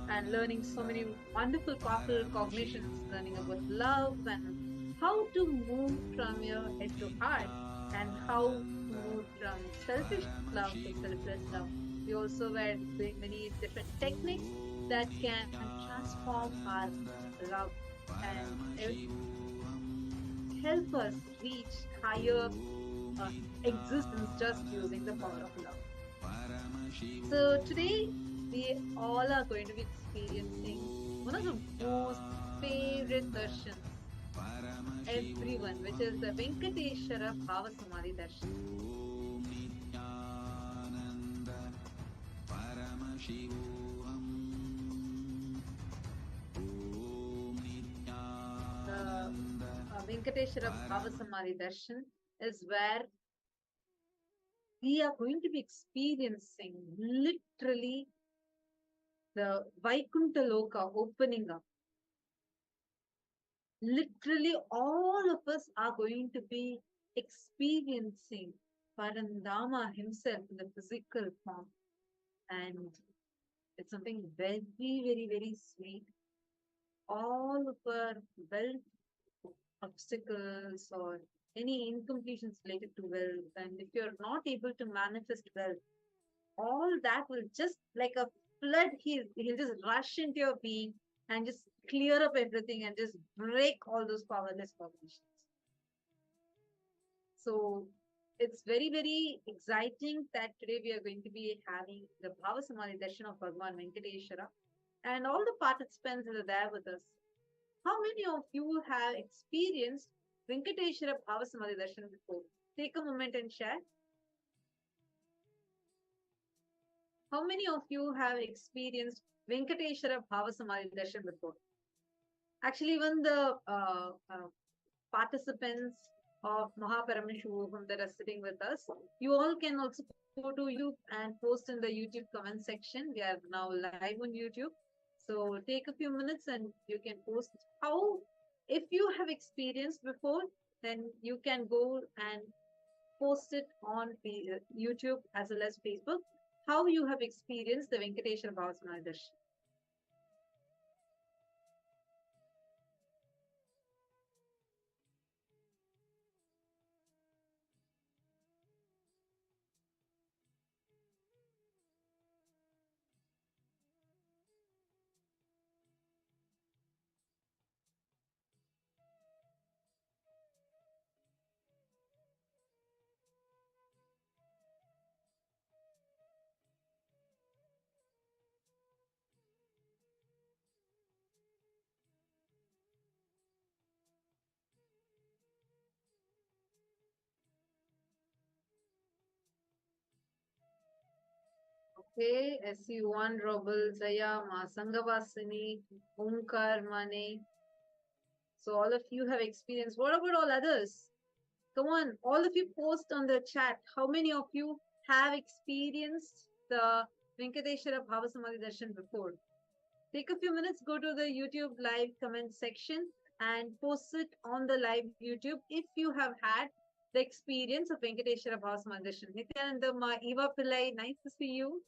and learning so many wonderful, powerful cognitions, learning about love and how to move from your head to heart and how to move from selfish love to selfless love. We also were doing many different techniques that can transform our love and help us reach higher uh, existence just using the power of love. So today we all are going to be experiencing one of the most favorite darshans of everyone, which is the Venkateshwara Bhava Samadhi Darshan. The Venkateshwara Bhava Samadhi Darshan is where we are going to be experiencing literally the Vaikuntha Loka opening up. Literally, all of us are going to be experiencing Parandama himself in the physical form. And it's something very, very, very sweet. All of our wealth obstacles or any incompletions related to wealth, and if you're not able to manifest wealth, all that will just like a flood, he'll just rush into your being and just clear up everything and just break all those powerless cognitions. So it's very, very exciting that today we are going to be having the Bhava Samadhi Darshan of Bhagavan Venkateshwara, and all the participants that are there with us. How many of you have experienced Venkateshwara Bhava Samadhi Darshan before? Take a moment and share. How many of you have experienced Venkateshwara Bhava Samadhi Darshan before? Actually, even the participants of Paramashivam that are sitting with us, you all can also go to YouTube and post in the YouTube comment section. We are now live on YouTube. So take a few minutes and you can post how, if you have experienced before, then you can go and post it on YouTube as well as Facebook, how you have experienced the Venkateshwara Bhava Samadhi Darshan. Okay, SU1, Robel, Jaya, Ma Sangavasini, Omkar, Mane. So all of you have experienced. What about all others? Come on, all of you post on the chat. How many of you have experienced the Venkateshwara Bhava Samadhi Darshan before? Take a few minutes, go to the YouTube live comment section and post it on the live YouTube if you have had the experience of Venkateshwara Bhava Samadhi Darshan. Nithyananda, Ma Eva Pillai, nice to see you.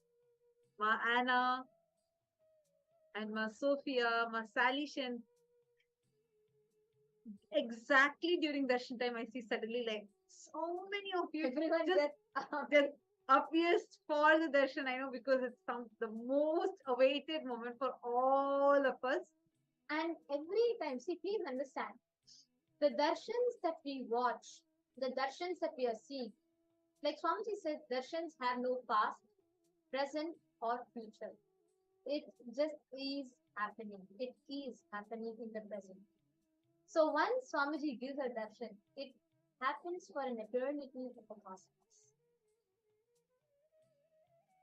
Ma Anna and Ma Sophia, Ma Sally Shen. Exactly during darshan time, I see suddenly like so many of you just appears for the darshan. I know because it's the most awaited moment for all of us. And every time, see, please understand, the darshans that we watch, the darshans that we are seeing, like Swamiji said, darshans have no past, present, or future. It just is happening. It is happening in the present. So once Swamiji gives a darshan, it happens for an eternity of the cosmos.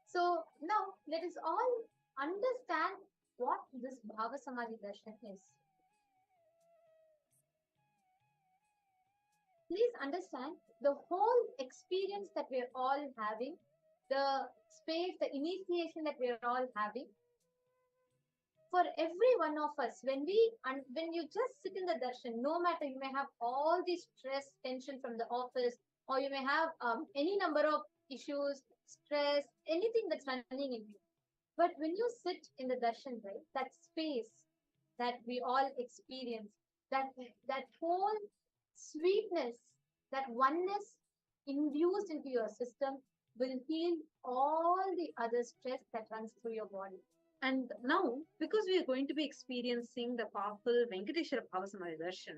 So now let us all understand what this Bhava Samadhi darshan is. Please understand the whole experience that we're all having, the space, the initiation that we're all having. for every one of us, when you just sit in the darshan, no matter, you may have all the stress, tension from the office, or you may have any number of issues, stress, anything that's running in you. But when you sit in the darshan, right, that space that we all experience, that that whole sweetness, that oneness induced into your system will heal all the other stress that runs through your body. And now, because we are going to be experiencing the powerful Venkateshwara Bhava Samadhi Darshan,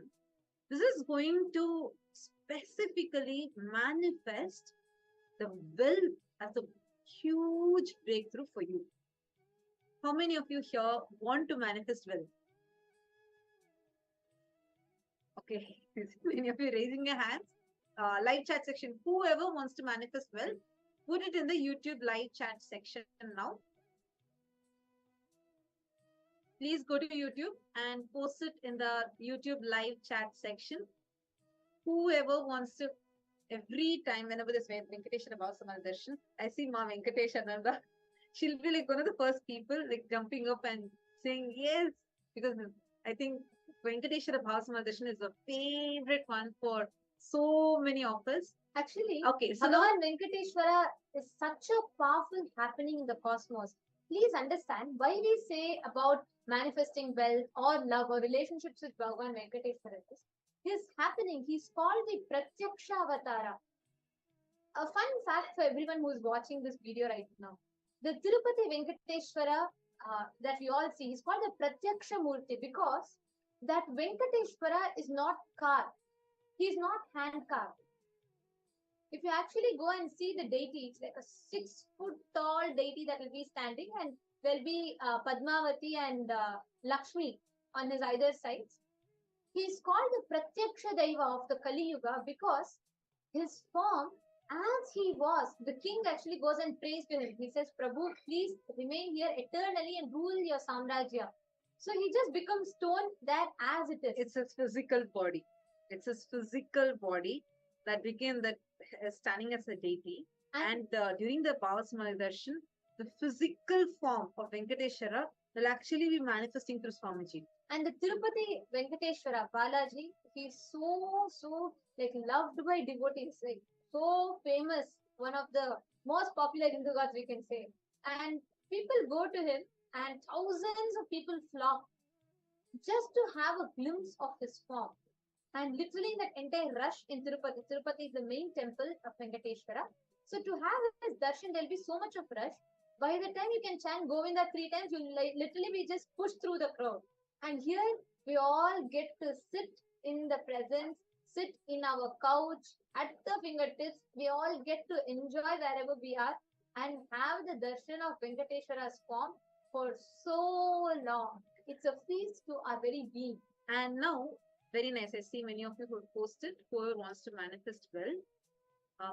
this is going to specifically manifest the will as a huge breakthrough for you. How many of you here want to manifest will? Okay, many of you raising your hands. Live chat section. Whoever wants to manifest will, put it in the YouTube live chat section now. Please go to YouTube and post it in the YouTube live chat section. Whoever wants to, every time, whenever this Venkateshwara Bhava Samadhi Darshan, I see Ma Venkateshananda. She'll be like one of the first people like jumping up and saying yes, because I think Venkateshwara Bhava Samadhi Darshan is a favorite one for so many of us. Actually, Okay, so now Bhagavan Venkateshwara is such a powerful happening in the cosmos. Please understand why we say about manifesting wealth or love or relationships with Bhagavan Venkateshwara is. His happening, he's called the Pratyaksha Avatara. A fun fact for everyone who is watching this video right now. The Tirupati Venkateshwara that we all see, he's called the Pratyaksha Murti because that Venkateshwara is not carved. He's not hand carved. If you actually go and see the deity, it's like a 6 foot tall deity that will be standing, and there'll be Padmavati and Lakshmi on his either sides. He's called the Pratyaksha Daiva of the Kali Yuga because his form, as he was, the king actually goes and prays to him. He says, Prabhu, please remain here eternally and rule your Samrajya. So he just becomes stone there as it is. it's his physical body. It's his physical body that became that standing as a deity. And during the Bhava Samadhi Darshan, the physical form of Venkateshwara will actually be manifesting through Swamiji. And the Tirupati Venkateshwara Balaji, he's so like loved by devotees, like so famous, one of the most popular Hindu gods we can say. And people go to him, and thousands of people flock just to have a glimpse of his form. And literally that entire rush in Tirupati. Tirupati is the main temple of Venkateshwara. So to have his darshan, there'll be so much of rush. By the time you can chant Govinda 3 times, you'll literally be just pushed through the crowd. And here we all get to sit in the presence, sit in our couch, at the fingertips. We all get to enjoy wherever we are and have the darshan of Venkateshwara's form for so long. It's a feast to our very being. And now, very nice. I see many of you who posted. Whoever wants to manifest well.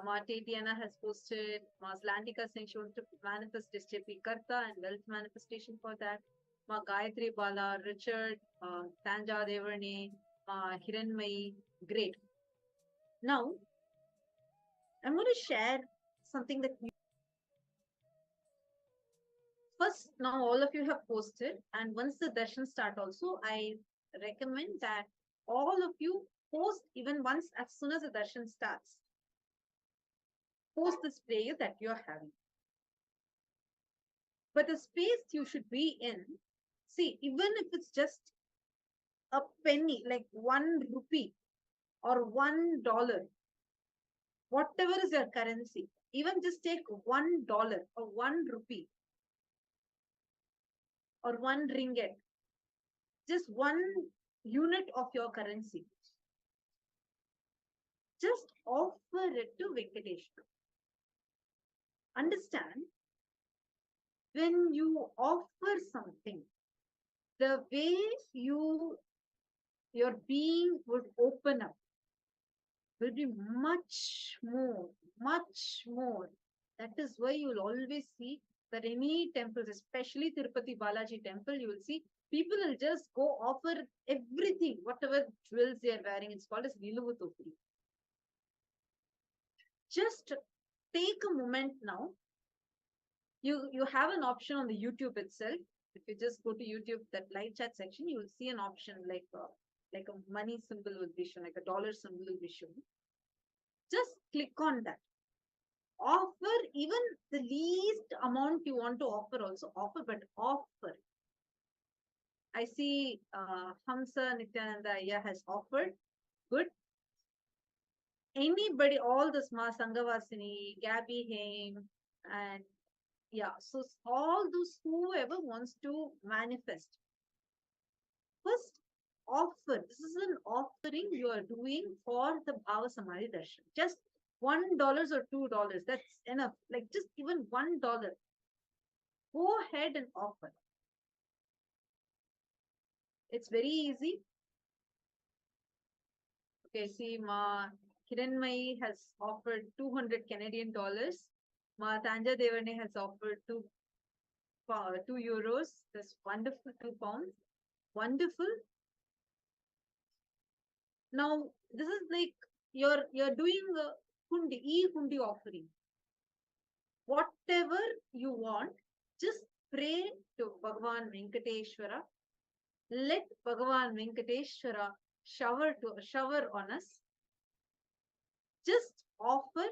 Ma Tatiana has posted. Ma Slantika saying she wants to manifest SJP Karta and wealth manifestation for that. Ma Gayatri Bala, Richard, Tanja Devarne, Ma Hiranmayi. Great. Now, I'm going to share something that first, now all of you have posted, and once the darshan start also, I recommend that all of you post even once as soon as the darshan starts. Post this prayer that you are having. But the space you should be in, see, even if it's just a penny, like 1 rupee or $1, whatever is your currency, even just take $1 or 1 rupee or 1 ringgit, just 1 unit of your currency. Just offer it to Venkateshwara. Understand, when you offer something, the way your being would open up will be much more. That is why you will always see that any temples, especially Tirupati Balaji temple, you will see people will just go offer everything, whatever jewels they are wearing. It's called as Niluvutopuri. Just take a moment now. You have an option on the YouTube itself. If you just go to YouTube, that live chat section, you will see an option like a money symbol will be shown, like a dollar symbol will be shown. Just click on that. Offer even the least amount you want to offer, also offer, but offer. I see Hamsa Nithyananda has offered. Good. Anybody, all the Ma Sanghavasini, Gabby Haim, and yeah, so all those whoever wants to manifest. First, offer. This is an offering you are doing for the Bhava Samadhi Darshan. Just $1 or $2. That's enough. Like just even $1. Go ahead and offer. It's very easy. Okay, see, Ma Kiranmai has offered 200 Canadian dollars. Ma Tanja Devane has offered 2 euros. That's wonderful, 2 pounds. Wonderful. Now, this is like you're doing a e-hundi offering. Whatever you want, just pray to Bhagavan Venkateshwara. Let Bhagavan Venkateshwara shower on us. Just offer.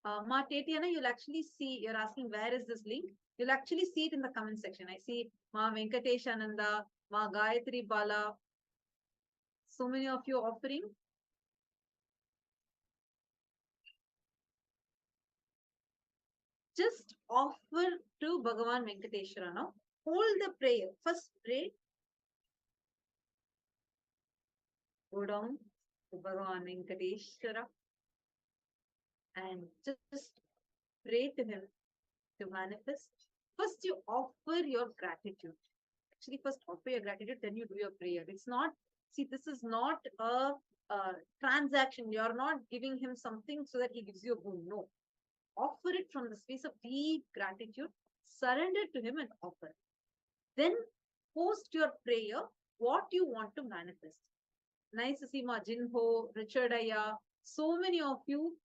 Ma Tetiana, you'll actually see, you're asking where is this link? You'll actually see it in the comment section. I see Ma Venkateshananda, Ma Gayatri Bala. So many of you offering. Just offer to Bhagavan Venkateshwara now. Hold the prayer. First pray. Go down to Bhagavan Venkateshwara and just pray to him to manifest. First you offer your gratitude. Actually, first offer your gratitude, then you do your prayer. It's not, see, this is not a transaction. You're not giving him something so that he gives you a boon. No. Offer it from the space of deep gratitude. Surrender to him and offer. Then post your prayer, what you want to manifest. Nice to see Ma Jinho, Richard Aya, so many of you.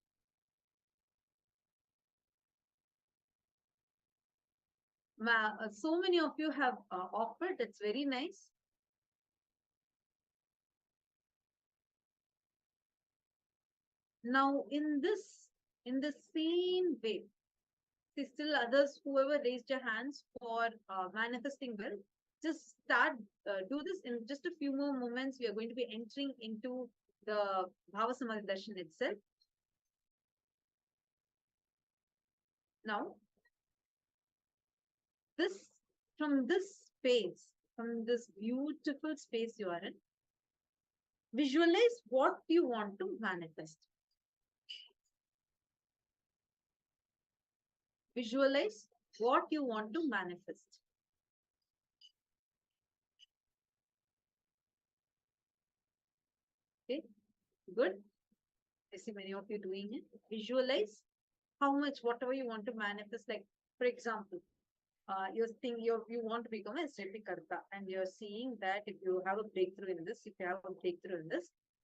So many of you have offered. That's very nice. Now, in the same way, see, still others, whoever raised your hands for manifesting wealth, just start, do this in just a few more moments. We are going to be entering into the Bhava Samadhi Darshan itself. Now, from this space, from this beautiful space you are in, visualize what you want to manifest. Visualize what you want to manifest. Okay, good. I see many of you doing it. Visualize how much, whatever you want to manifest. Like, for example, you want to become a SJP Karta, and you're seeing that if you have a breakthrough in this,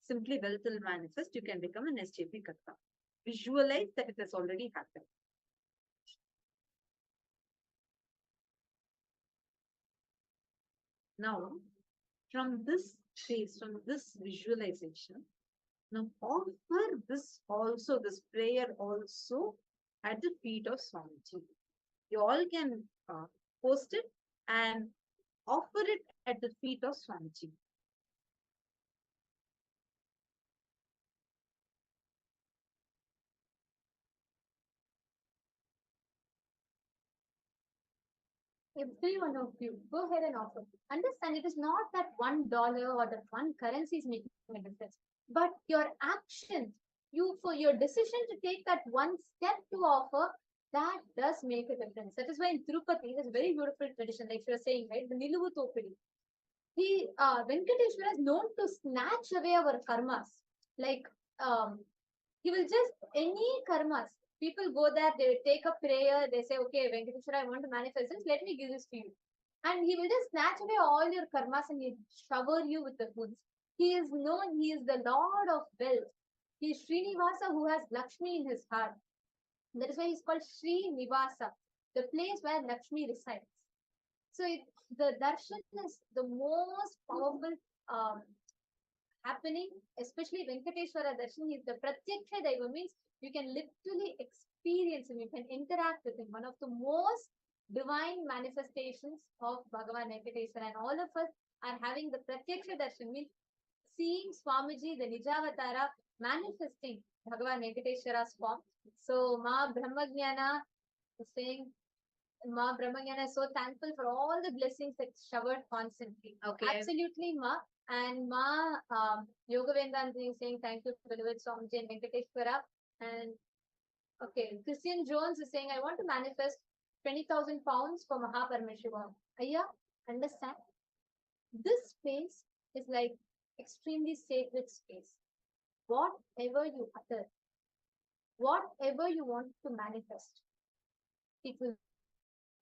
simply wealth will manifest. You can become an SJP Karta. Visualize that it has already happened. Now, from this space, from this visualization, now offer this prayer also at the feet of Swamiji. You all can post it and offer it at the feet of Swamiji. Every one of you, go ahead and offer. Understand it is not that $1 or that one currency is making a difference, but your actions, for your decision to take that one step to offer, that does make a difference. That is why in Tirupati, there's a very beautiful tradition, like you're saying, right? The Niluvu Topidi. Venkateshwara is known to snatch away our karmas. Like, he will just, any karmas, people go there, they take a prayer, they say, okay, Venkateshwara, I want to manifest this, let me give this to you. And he will just snatch away all your karmas and he'll shower you with the goods. He is known, he is the Lord of wealth. He is Srinivasa who has Lakshmi in his heart. That is why he's called Srinivasa, the place where Lakshmi resides. So the darshan is the most powerful um, happening, especially Venkateshwara darshan. He's the pratyaksha daiva, means you can literally experience him, you can interact with him. One of the most divine manifestations of Bhagavan Venkateshwara, and all of us are having the pratyaksha darshan, means seeing Swamiji, the Nijavatara, manifesting Bhagavan Venkateshwara's form. So Ma Brahmajnana is saying, Ma Brahmajnana is so thankful for all the blessings that showered constantly. Okay. Absolutely, Ma. And Ma Yoga Vedanti is saying thank you, beloved Swamiji and Venkateshwara. And okay, Christian Jones is saying, I want to manifest 20,000 pounds for Paramashivam. Ayya, understand? This space is like extremely sacred space. Whatever you utter, whatever you want to manifest, it will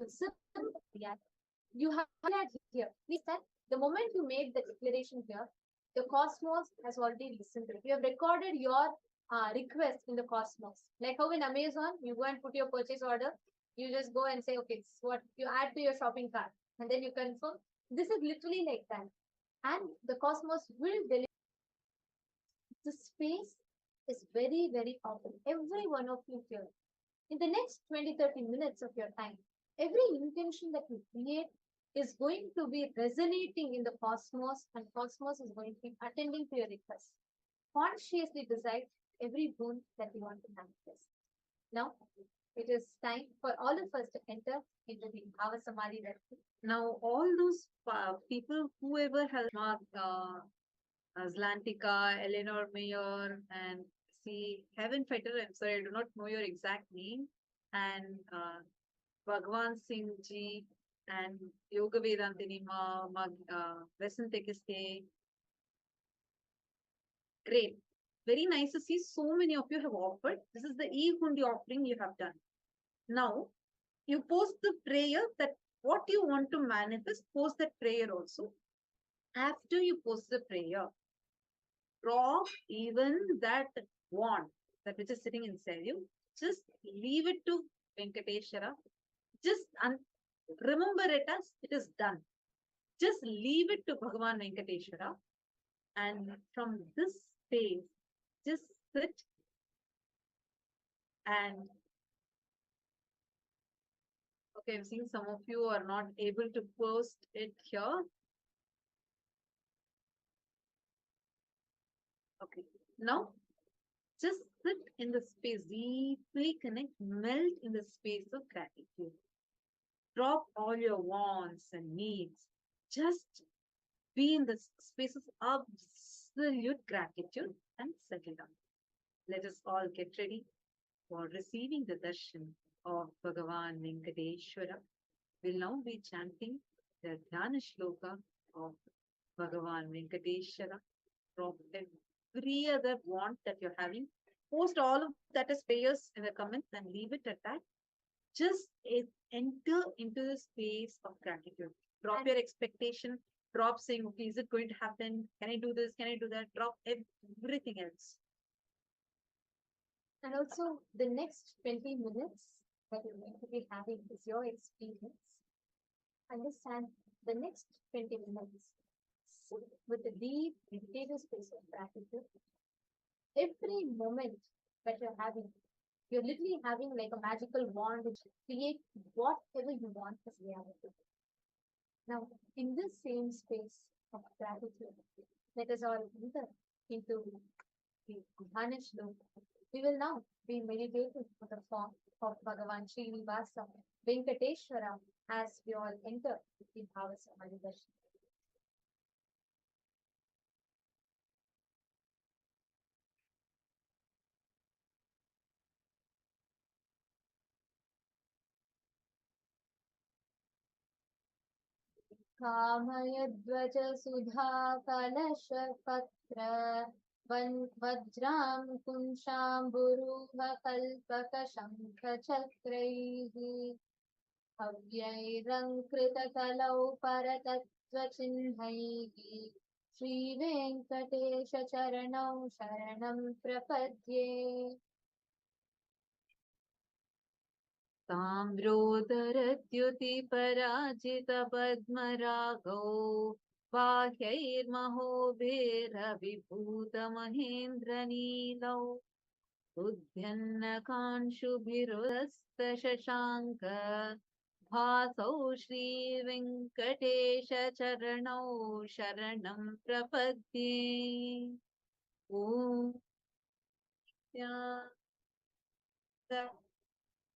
simply react. You have declared here. Please that the moment you made the declaration here, the cosmos has already listened to it. You have recorded your request in the cosmos. Like how in Amazon, you go and put your purchase order, you just go and say, okay, this is what you add to your shopping cart, and then you confirm. This is literally like that. And the cosmos will deliver. The space is very, very powerful. Every one of you here, in the next 20-30 minutes of your time, every intention that you create is going to be resonating in the cosmos, and cosmos is going to be attending to your request. Consciously decide every boon that you want to manifest. Now, it is time for all of us to enter into the Bhava Samadhi Darshan. Now, all those people, whoever has marked Zlantika, Eleanor Mayer, and see Heaven Fighter. I'm sorry, I do not know your exact name. And Bhagwan Singh Ji and Yoga Vedantini Vesantekiste. Great. Very nice to see so many of you have offered. This is the E-Hundi offering you have done. Now, you post the prayer that what you want to manifest, post that prayer also. After you post the prayer, drop even that wand, that which is sitting inside you, just leave it to Venkateshwara. Just remember it as it is done. Just leave it to Bhagavan Venkateshwara. And from this space, just sit and okay, I'm seeing some of you are not able to post it here. Okay, now just sit in the space, deeply connect, melt in the space of gratitude. Drop all your wants and needs. Just be in the space of absolute gratitude and settle down. Let us all get ready for receiving the darshan of Bhagavan Venkateshwara. We'll now be chanting the Dhyana Shloka of Bhagavan Venkateshwara. Drop every other want that you're having. Post all of that as prayers in the comments and leave it at that. Just enter into the space of gratitude. Drop your expectation. Drop saying, okay, is it going to happen? Can I do this? Can I do that? Drop everything else. And also, the next 20 minutes that you're going to be having is your experience. Understand the next 20 minutes. Sit with a deep meditative space of gratitude. Every moment that you're having, you're literally having like a magical wand which create whatever you want as reality. Now, in this same space of gratitude, let us all enter into the Dhyana Shloka. We will now be meditating on the form of Bhagavan Srinivasa Venkateshwara as we all enter the Bhava Samadhi Darshan. कामयध्वज सुधा कलश पत्र वज्रां कुंशाम्बुरूह कल्पक शंख चक्रैः हव्यैरङ्कृतकलौ परतत्त्वचिह्नैः श्रीवेङ्कटेश चरणौ शरणं प्रपद्ये. ताम्रोदरद्युतिपराजितपद्मरागौ बाह्यैर्महोभिरविभूतमहेन्द्रनीलौ उद्यन्नकांशुभिरुदस्तशशाङ्क भासौ श्रीवेङ्कटेशचरणौ शरणं प्रपद्ये। ॐ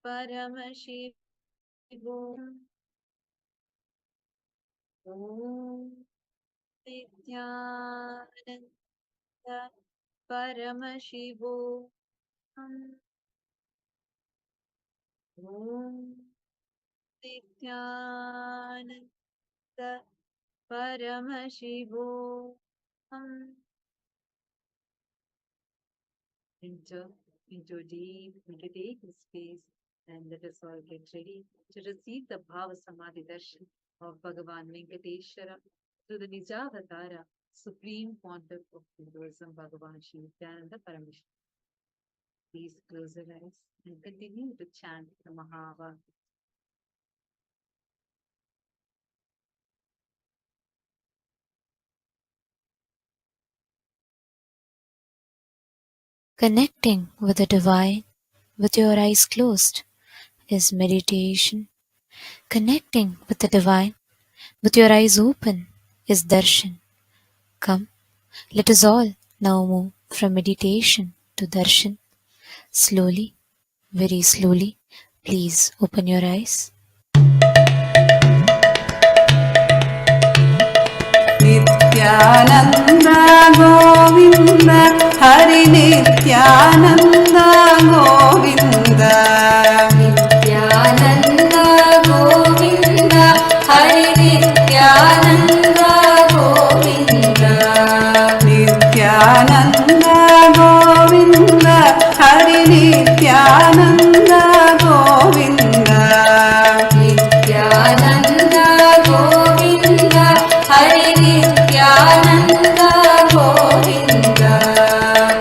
परमशिवोऽहं ॐ नित्यानन्द परमशिवोऽहं ॐ नित्यानन्द परमशिवोऽहम् enter into a deep meditative space, and let us all get ready to receive the Bhava Samadhi Darshan of Bhagavan Venkateshwara through the Nijavatara, Supreme Pontiff of Hinduism, Bhagavan Sri Nithyananda Paramashivam. Please close your eyes and continue to chant the Mahava. Connecting with the divine with your eyes closed is meditation. Connecting with the divine with your eyes open is darshan. Come, let us all now move from meditation to darshan. Slowly, very slowly, please open your eyes. Nithyananda Govinda Hari Nithyananda Govinda Nithyananda Govinda Hari Nithyananda Govinda Nithyananda Govinda Hari Nithyananda Govinda Nithyananda Govinda Hari Nithyananda Govinda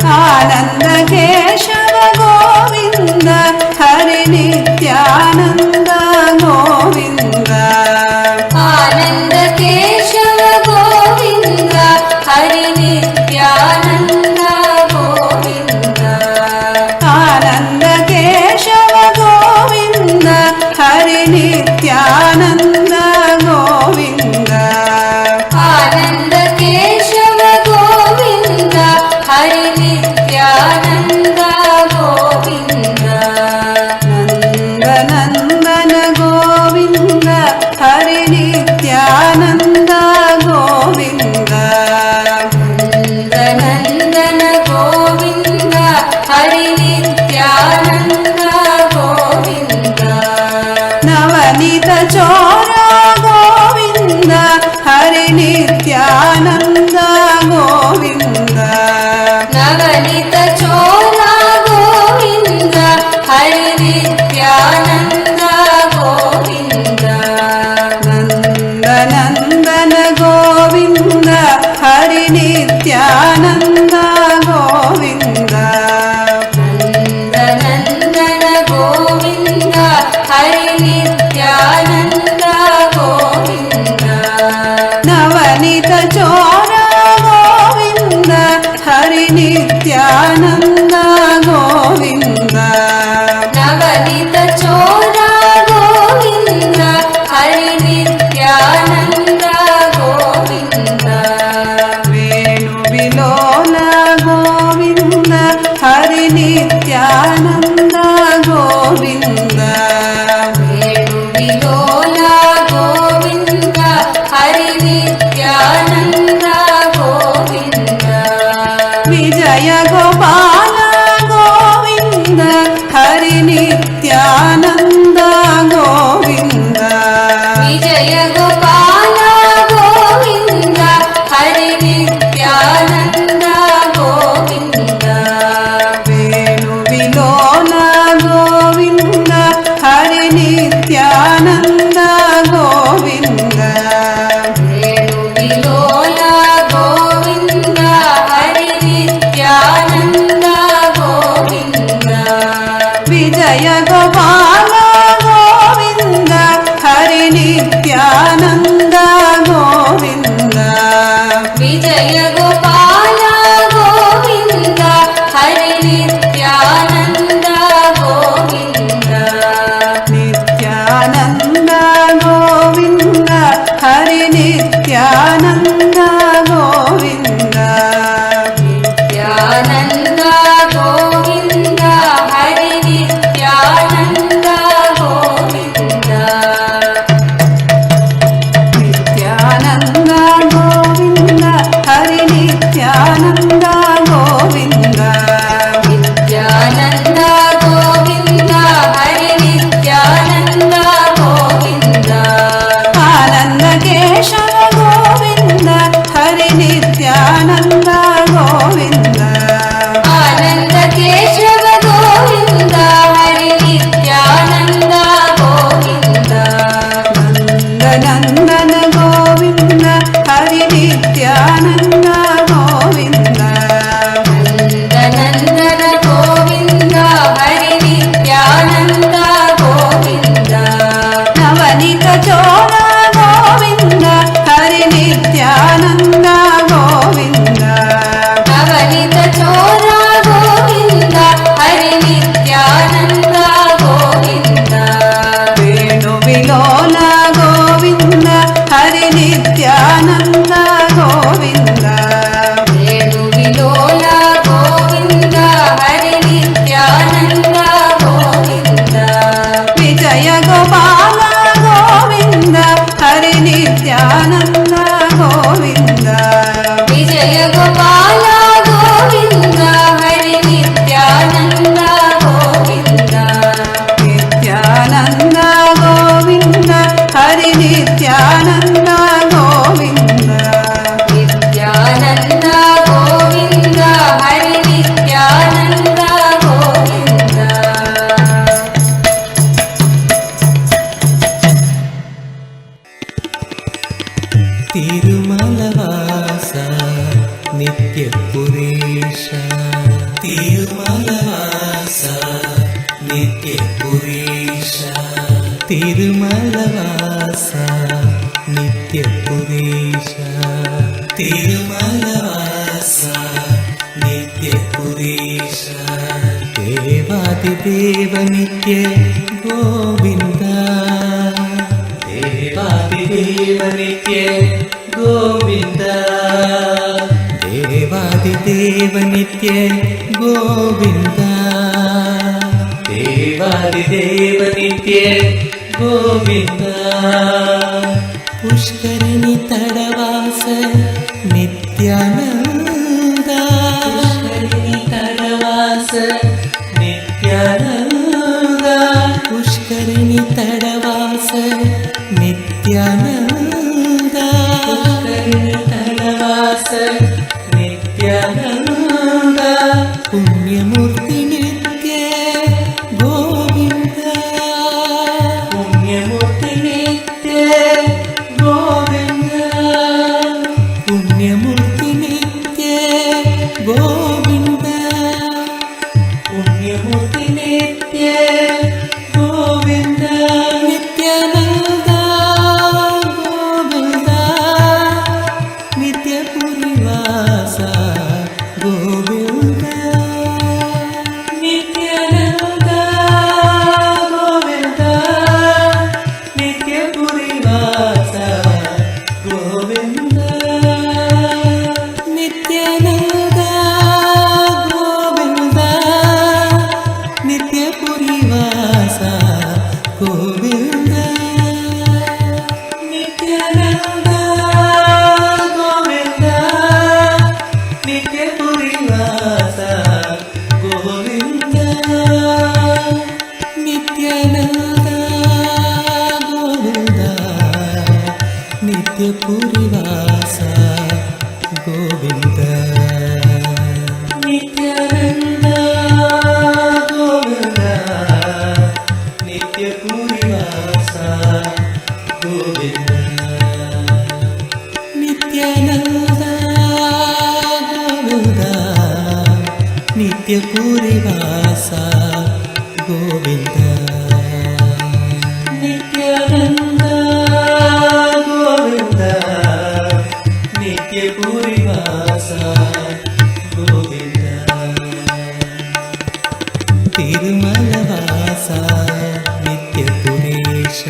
Ananda Keshava Govinda Hari Nithyananda Govinda Ananda Keshava Govinda Hari Nithyananda Govinda Ananda Keshava Govinda Hari Nithyananda Govinda Ananda Keshava Govinda Hari Nithyananda Govinda Nanda Nandana Govinda Hari Nithyananda Govinda Nanda Nandana Govinda Hari Nithyananda Govinda Navanita Chora Govinda Hari Nithyananda Govinda Navanita Chora Govinda Hari Nithyananda Govinda Nanda Nanda Nityanand Govind Nityanand Govind Hari Nityanand Govind Nityanand Govind Hari Nityanand Govind Nityanand Govind Hari Nityanand Govind आनन्द केशव गोविन्द हरि नित्यानन्द गोविन्द आनन्द केशव गोविन्द हरि नित्यानन्द गोविन्द नन्दनन्दन गोविन्द हरि नित्यानन्द गोविन्द नन्दनन्दन गोविन्द हरि नित्यानन्द गोविन्द नवनीत चोर गोविन्द हरि नित्यानन्द गोविन्द नवनीत चोर गोविन्द हरि नित्यानन्द गोविन्द वेणुविलोल गोविन्द हरि नित्यानन्द गोविन्द वेणुविलोल गोविन्द हरि नित्यानन्द गोविन्द विजय गोपाल गोविन्द हरि नित्यानन्द गोविन्द विजय गोपाल गोविन्द हरि नित्यानन्द गोविन्द नित्यानन्द गोविन्द हरि नित्यानन्द गोविन्द नित्यानन्द गोविन्द हरि नित्यानन्द गोविन्द तिरुमलवास नित्यपुरेश तिरुमलवास नित्यपुरेश तिरुमलवास नित्यपुरेश तिरुमलवास नित्यपुरेश देवादिदेव नित्य गोविन्द देवादिदेव नित्य गोविन्द देवादिदेव नित्य गोविन्द देवादिदेव नित्य गोविन्द पुष्करिणि तडवास नित्यानन्द पुष्करिणि तडवास नित्यानन्द पुष्करिणि तडवास नित्यानन्द पुष्करिणि तडवास नित्यानन्द पुण्यमूर्ति नित्य गोविन्द पुण्यमूर्ति नित्य गोविन्द पुण्यमूर्ति नित्य गोविन्द पुण्यमूर्ति नित्य गोविन्द नित्यानन्द गोविन्द नित्यपुरिवास गोविन्द नित्यानन्द गोविन्द नित्यपुरिवास गोविन्द नित्यानन्द गोविन्द नित्यपुरिवास गोविन्द नित्यानन्द गोविन्द नित्यपुरिवास गोविन्द नित्यानन्द गोविन्द नित्यपुरिवास गोविन्द नित्यानन्द गोविन्द नित्यपुरिवास गोविन्द नित्यानन्द गोविन्द नित्यपुरिवास गोविन्द नित्यानन्द गोविन्द नित्यपुरिवास गोविन्द तिरुमलवास नित्यपुरेश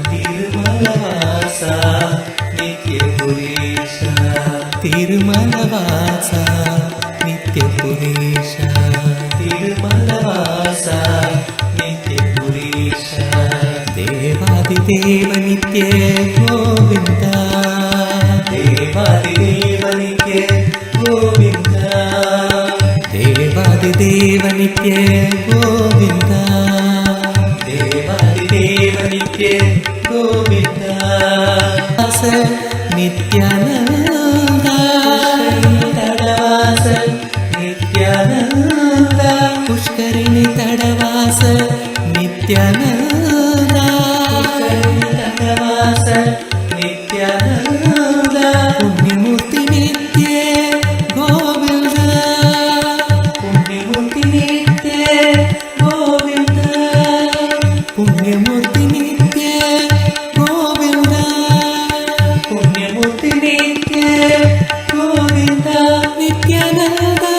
तिरुमलवास नित्य तिरुमलवासा नित्यपुरेशा तिरुमलवासा नित्यपुरेशा देवादिदेव नित्य गोविन्दा देवादिदेव नित्य गोविन्दा देवादिदेव नित्य गोविन्दा देवादिदेव नित्य गोविन्दा नित्यानन्दा तडवास नित्यानन्दा पुष्करिणी तडवास नित्यानन्दा तडवास नित्यानन्दा पुण्यमूर्ति नित्य गोविन्दा पुण्यमूर्ति नित्य गोविन्दा पुण्यमूर्ति नित्य गोविन्दा पुण्यमूर्ति नित्य गोविन्दा नित्यानन्दा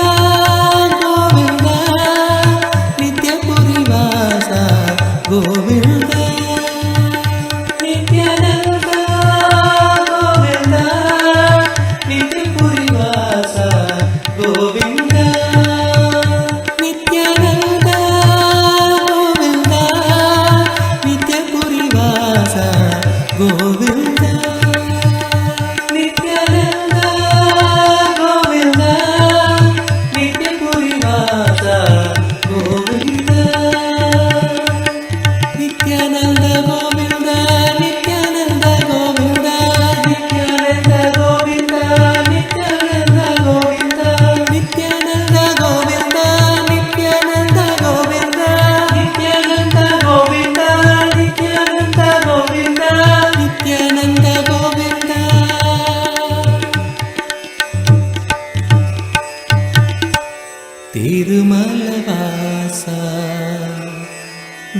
गोविन्दा नित्यपुरीवासा गोविन्दा नित्यानन्दा गोविन्दा नित्यपुरीवासा गोविन्दा नित्यानन्दा गोविन्दा नित्यपुरीवासा गोविन्दा नित्यानन्दा गोविन्दा नित्यपुरीवासा गोविन्दा नित्यानन्दा गोविन्दा नित्यानन्दा गोविन्दा नित्यानन्दा गोविन्दा नित्यानन्दा गोविन्दा नित्यानन्दा गोविन्दा नित्यानन्दा गोविन्दा नित्यानन्दा गोविन्दा नित्यानन्दा गोविन्दा नित्यानन्दा गोविन्दा तिरुमलवासा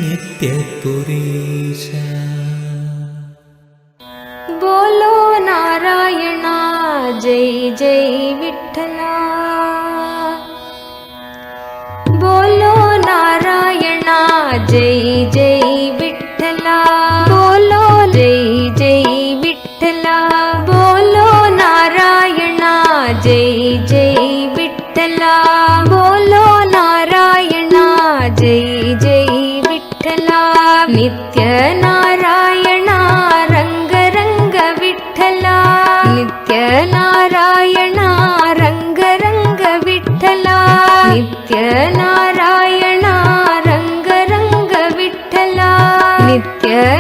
नित्यपुरेशा बोलो नारायणा जय जय विठ्ठला बोलो नारायणा जय जय विठ्ठला बोलो जय जय विठ्ठला बोलो नारायणा जय जय विठ्ठला बोलो नारायणा जय जय विठ्ठला नित्य नारायणा रंग रंग विठ्ठला नित्य नारायणा रंग रंग विठ्ठला नित्य नारायणा रंग रंग विठ्ठला नित्य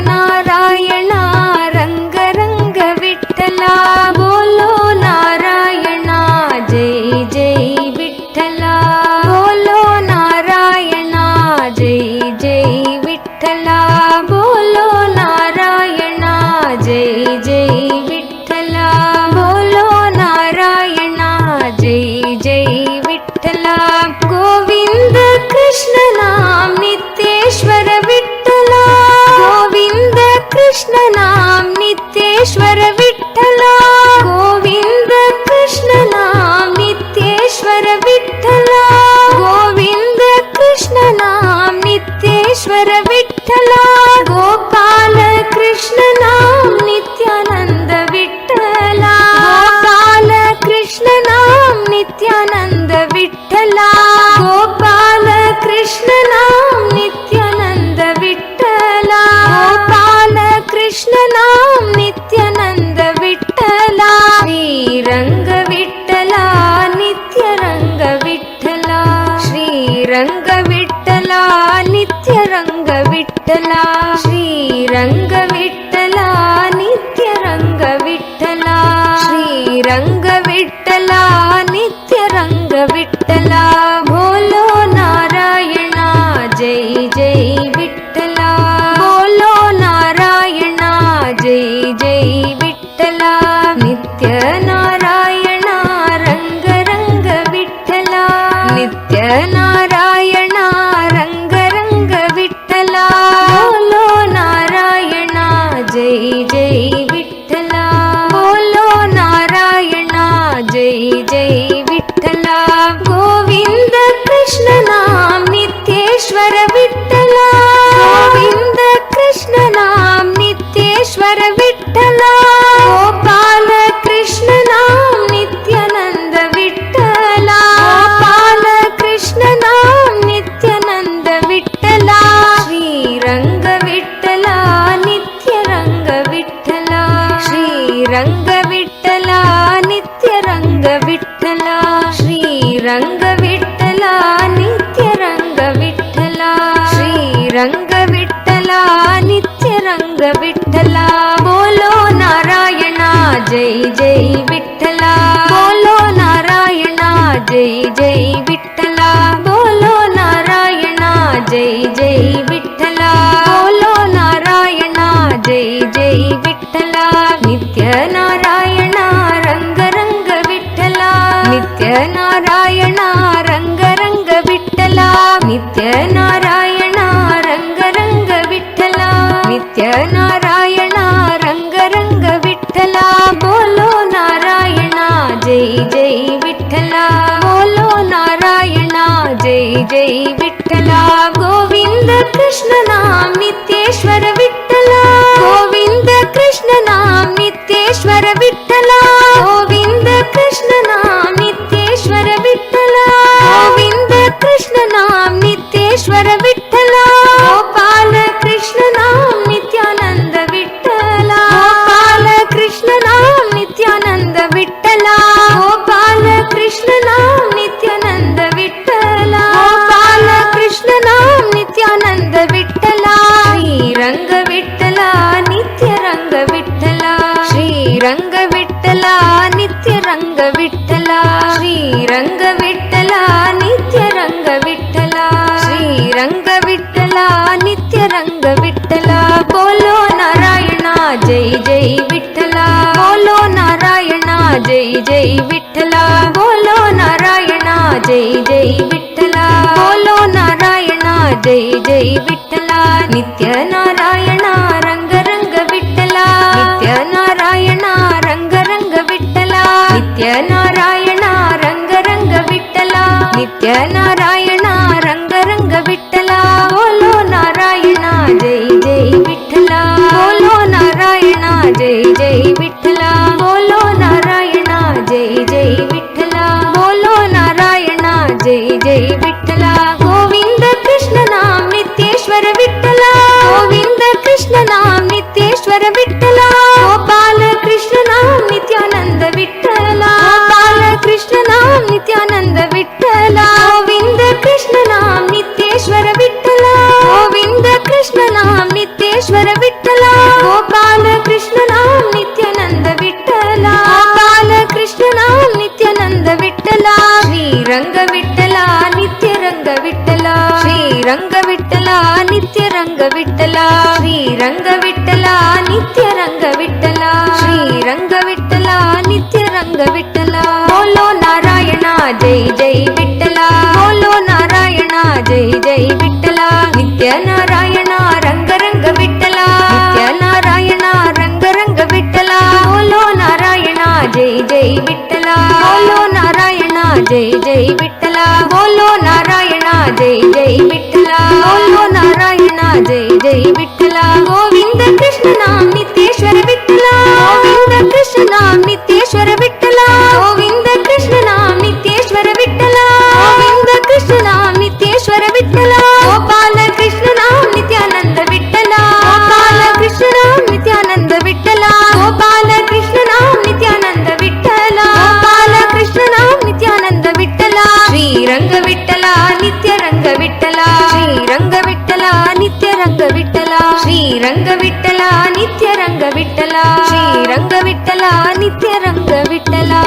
रंग विठ्ठला नित्य रंग विठ्ठला श्री रंग विठ्ठला नित्य रंग विठ्ठला श्री रंग विठ्ठला नित्य रंग विठ्ठला बोलो नारायणा जय जय विठ्ठला बोलो नारायणा जय जय विठ्ठला बोलो नारायणा जय जय विठ्ठला बोलो नारायणा जय जय विठ्ठला नित्य नारायणा रंग रंग विठ्ठला नित्य नारायणा रंग रंग विठ्ठला नित्य नारायणा रंग रंग विठ्ठला नित्य नारायणा रंग रंग विठ्ठला बोलो नारायणा जय जय विठ्ठला बोलो नारायणा जय जय विठ्ठला गोविंद कृष्ण नाम नित्येश्वर विठ्ठला गोविंद कृष्ण नाम नित्येश्वर विठ्ठला गोविंद कृष्ण नाम नित्येश्वर विठ्ठला गोविंद कृष्ण नाम नित्येश्वर विठ्ठला गोपाल कृष्ण नाम नित्यानंद विठ्ठला गोपाल कृष्ण नाम नित्यानंद विठ्ठला गोपाल कृष्ण नाम नित्यानंद विठ्ठला गोपाल कृष्ण नाम नित्यानंद विठ्ठला श्री रंग विठ्ठला नित्य रंग विठ्ठला श्री रंग विठ्ठला नित्य रंग विठ्ठला श्री रंग विठ्ठला नित्य रंग विठ्ठला श्री रंग विठ्ठला नित्य रंग विठ्ठला बोलो नारायणा जय जय विठ्ठला बोलो नारायणा जय जय विठ्ठला बोलो नारायणा जय जय विठ्ठला बोलो नारायणा जय जय विठ्ठला नित्य नारायणा रंग रंग विठ्ठला नित्य नारायणा रंग रंग विठ्ठला नित्य नारायणा रंग रंग विठ्ठला नित्य नारायणा रंग रंग विठ्ठला बोलो नारायणा जय जय विठ्ठला बोलो नारायणा जय जय विठ्ठला बोलो नारायणा जय जय विठ्ठला बोलो नारायणा जय जय विठ्ठला गोविंद कृष्ण नाम नित्येश्वर विठ्ठला गोविंद कृष्ण नाम नित्येश्वर विठ्ठला गोपाल कृष्ण नाम नित्यानंद विठ्ठला गोपाल कृष्ण नाम नित्यानंद विठ्ठला गोविंद कृष्ण नाम नित्येश्वर विठ्ठला गोविंद कृष्ण नाम नित्येश्वर विठ्ठला गोपाल कृष्ण नाम नित्यानंद विठ्ठला गोपाल कृष्ण नाम नित्यानंद विठ्ठला श्री रंग विठ्ठला नित्य रंग विठ्ठला श्री रंग विठ्ठला नित्य रंग विठ्ठला श्री रंग विठ्ठला नित्य रंग विठ्ठला श्री रंग विठ्ठला नित्य रंग विठ्ठला बोलो नारायणा जय जय विठ्ठला बोलो नारायणा जय जय विठ्ठला नित्य नारायणा रंग रंग विठ्ठला नित्य नारायणा रंग रंग विठ्ठला बोलो नारायणा जय जय विठ्ठला बोलो नारायणा जय जय विठ्ठला बोलो नारायणा जय जय विठ्ठला बोलो नारायणा जय जय विठ्ठला गोविंद कृष्ण नाम नित्येश्वर विठ्ठला गोविंद कृष्ण नाम नित्येश्वर विठ्ठला गोविंद कृष्ण नाम नित्येश्वर विठ्ठला गोविंद कृष्ण नाम नित्येश्वर विठ्ठला गोपाल कृष्ण नाम नित्यानंद विठ्ठला गोपाल कृष्ण नाम नित्यानंद विठ्ठला गोपाल कृष्ण नाम नित्यानंद विठ्ठला गोपाल कृष्ण नाम नित्यानंद विठ्ठला श्री रंग विठ्ठला नित्य रंग विठ्ठला श्री रंग विठ्ठला नित्य रंग विठ्ठला श्री रंग विठ्ठला नित्य रंग विठ्ठला श्री रंग विठ्ठला नित्य रंग विठ्ठला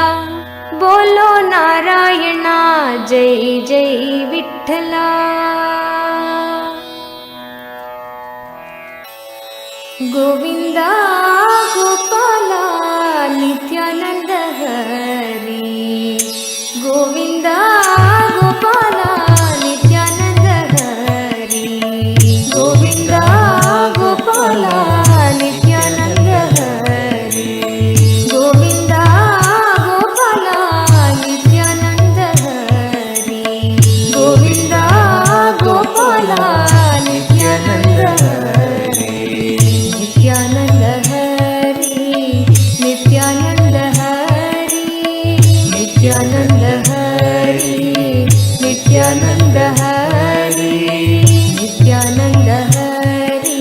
बोलो नारायणा जय जय विठ्ठला गोविंदा गोपाला नित्यानंद हरी गोविंदा गोपाला नित्यानंद हरी गोविंदा गोपाला नित्यानंद हरी गोविंदा गोपाला नित्यानंद हरी गोविंदा गोपाला नित्यानंद हरी नित्यानंद हरी नित्यानंद हरी नित्यानंद हरी नित्यानंद हरी नित्यानंद हरी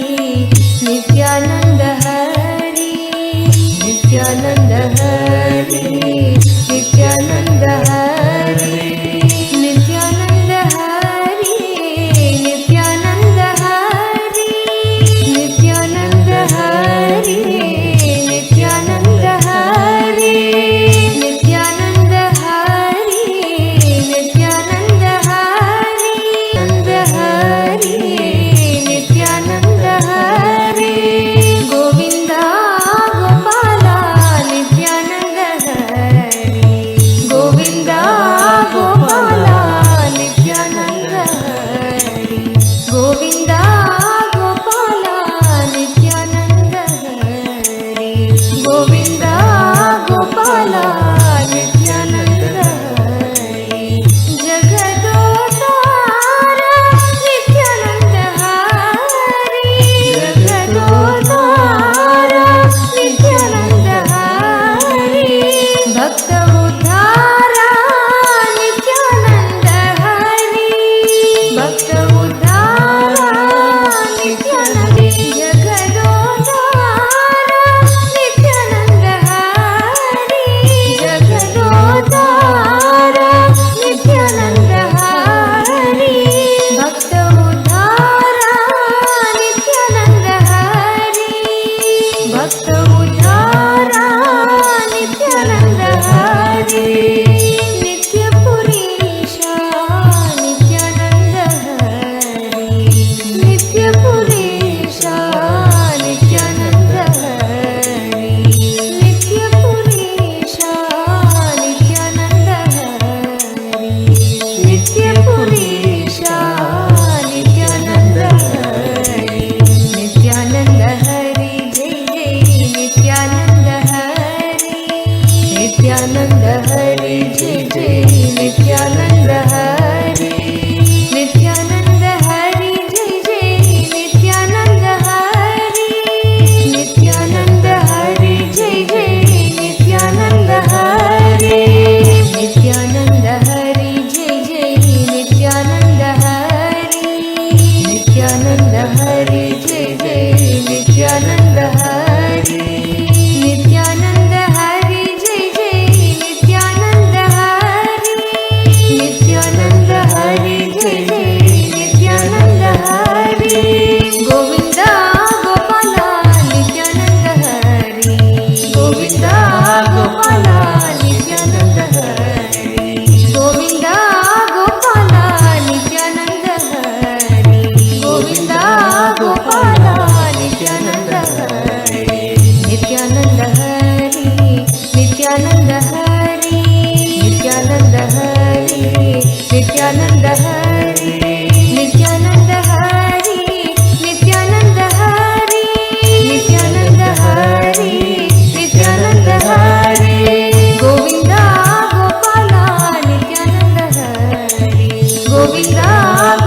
नित्यानंद हरी Nithyananda Hari, Nithyananda Hari, Nithyananda Hari, Nithyananda Hari, Nithyananda Hari, Nithyananda Hari, Nithyananda Hari, Nithyananda Hari, Nithyananda Hari, Govinda Gopala, Nithyananda Hari, Govinda Gopala, Nithyananda Hari, Govinda Gopala, Nithyananda Hari, Govinda Gopala, Nithyananda Hari, Jagadotara, Nithyananda Hari, Jagadotara, Nithyananda Hari, Bhakta Uddhara, Nithyananda Hari, Bhakta Uddhara, Nithyananda, Jagadotara, Nithyananda Hari, Jagadotara, Nithyananda Hari, Bhakta Uddhara, Nithyananda Hari, Bhakta Uddhara, Nithyananda Hari, Nitya Purisha, Nithyananda Hari, Nitya Purisha, Nithyananda Hari, Nitya Purisha, Nithyananda Hari, Nitya Purisha, Nithyananda Hari, Nithyananda Hari, Jai Jai Nithyananda Hari, Nithyananda Hari, Jai Jai Nithyananda Hari, Nithyananda Hari, Jai Jai Nithyananda Hari, Nithyananda Hari, Jai Jai Nithyananda Hari, Nithyananda Hari, Jai Jai Nithyananda Hari, Nithyananda Hari, Jai Jai Nithyananda Hari, Nithyananda Hari, Jai Jai Nithyananda Hari, Nithyananda Hari, Jai Jai Nithyananda Hari, Govinda Gopala, Nithyananda Hari, Govinda Gopala, Nithyananda Hari, Govinda Gopala, Nithyananda Hari, Govinda Gopala, Nithyananda Hari, Nithyananda Hari, Nithyananda Hari, Nithyananda Hari, Nithyananda Hari, Nithyananda Hari, Nithyananda Hari, Nithyananda Hari, Nithyananda Hari, Govinda Gopala, Nithyananda Hari, Govinda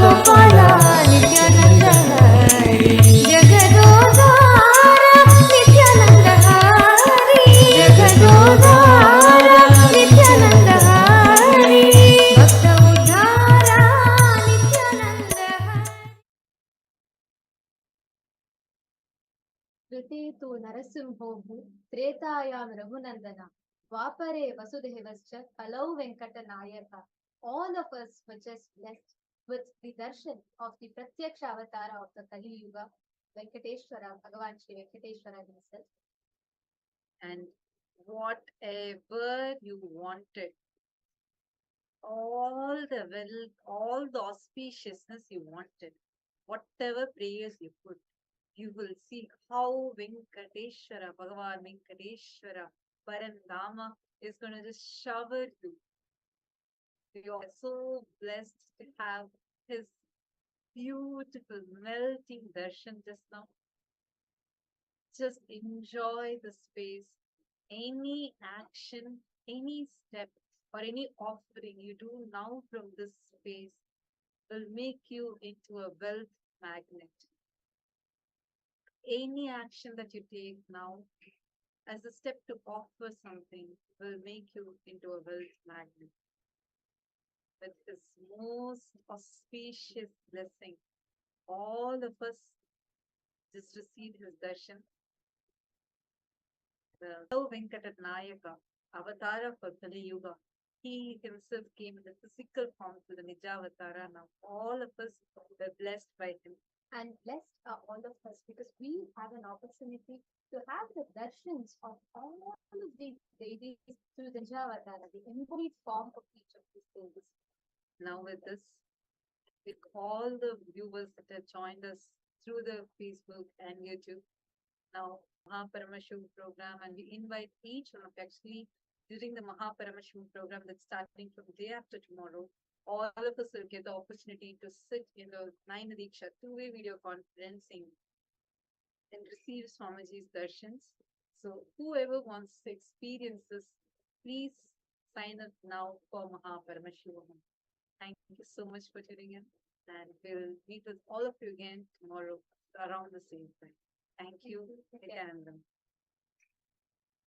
Gopala, Nithyananda Hari, Jagadotara, Nithyananda Hari, Jagadotara, Nithyananda Hari, Bhakta Uddhara, Nithyananda Hari. कृते तु नरसिंहोः त्रेतायां रघुनन्दना द्वापरे वसुदेवश्च कलौ Venkatanayaha. All of us were just blessed with the darshan of the Pratyaksha Avatara of the Kali Yuga, Venkateshwara, Bhagavan Shri Venkateshwara himself. And whatever you wanted, all the auspiciousness you wanted, whatever prayers you put, you will see how Venkateshwara, Bhagavan Venkateshwara, Parandama is going to just shower you. We are so blessed to have his beautiful melting darshan just now. Just enjoy the space. Any action, any step, or any offering you do now from this space will make you into a wealth magnet. Any action that you take now as a step to offer something will make you into a wealth magnet. With this most auspicious blessing, all of us just receive his darshan the Venkatanayaka, avatar for Kali Yuga. He himself came in the physical form to the Nijavatara. Now all of us were blessed by him. And blessed are all of us because we have an opportunity to have the darshans of all of these deities through the Nijavatara, the embodied form of each of these deities. Now with this, with all the viewers that have joined us through the Facebook and YouTube, now Mahaparamashim program, and we invite each one of you actually during the Mahaparamashim program that's starting from day after tomorrow. All of us will get the opportunity to sit in the Nine Diksha two-way video conferencing and receive Swamiji's darshans. So whoever wants to experience this, please sign up now for Mahaparamashim. Thank you so much for tuning in, and we'll meet with all of you again tomorrow around the same time. Thank you, Nithyananda.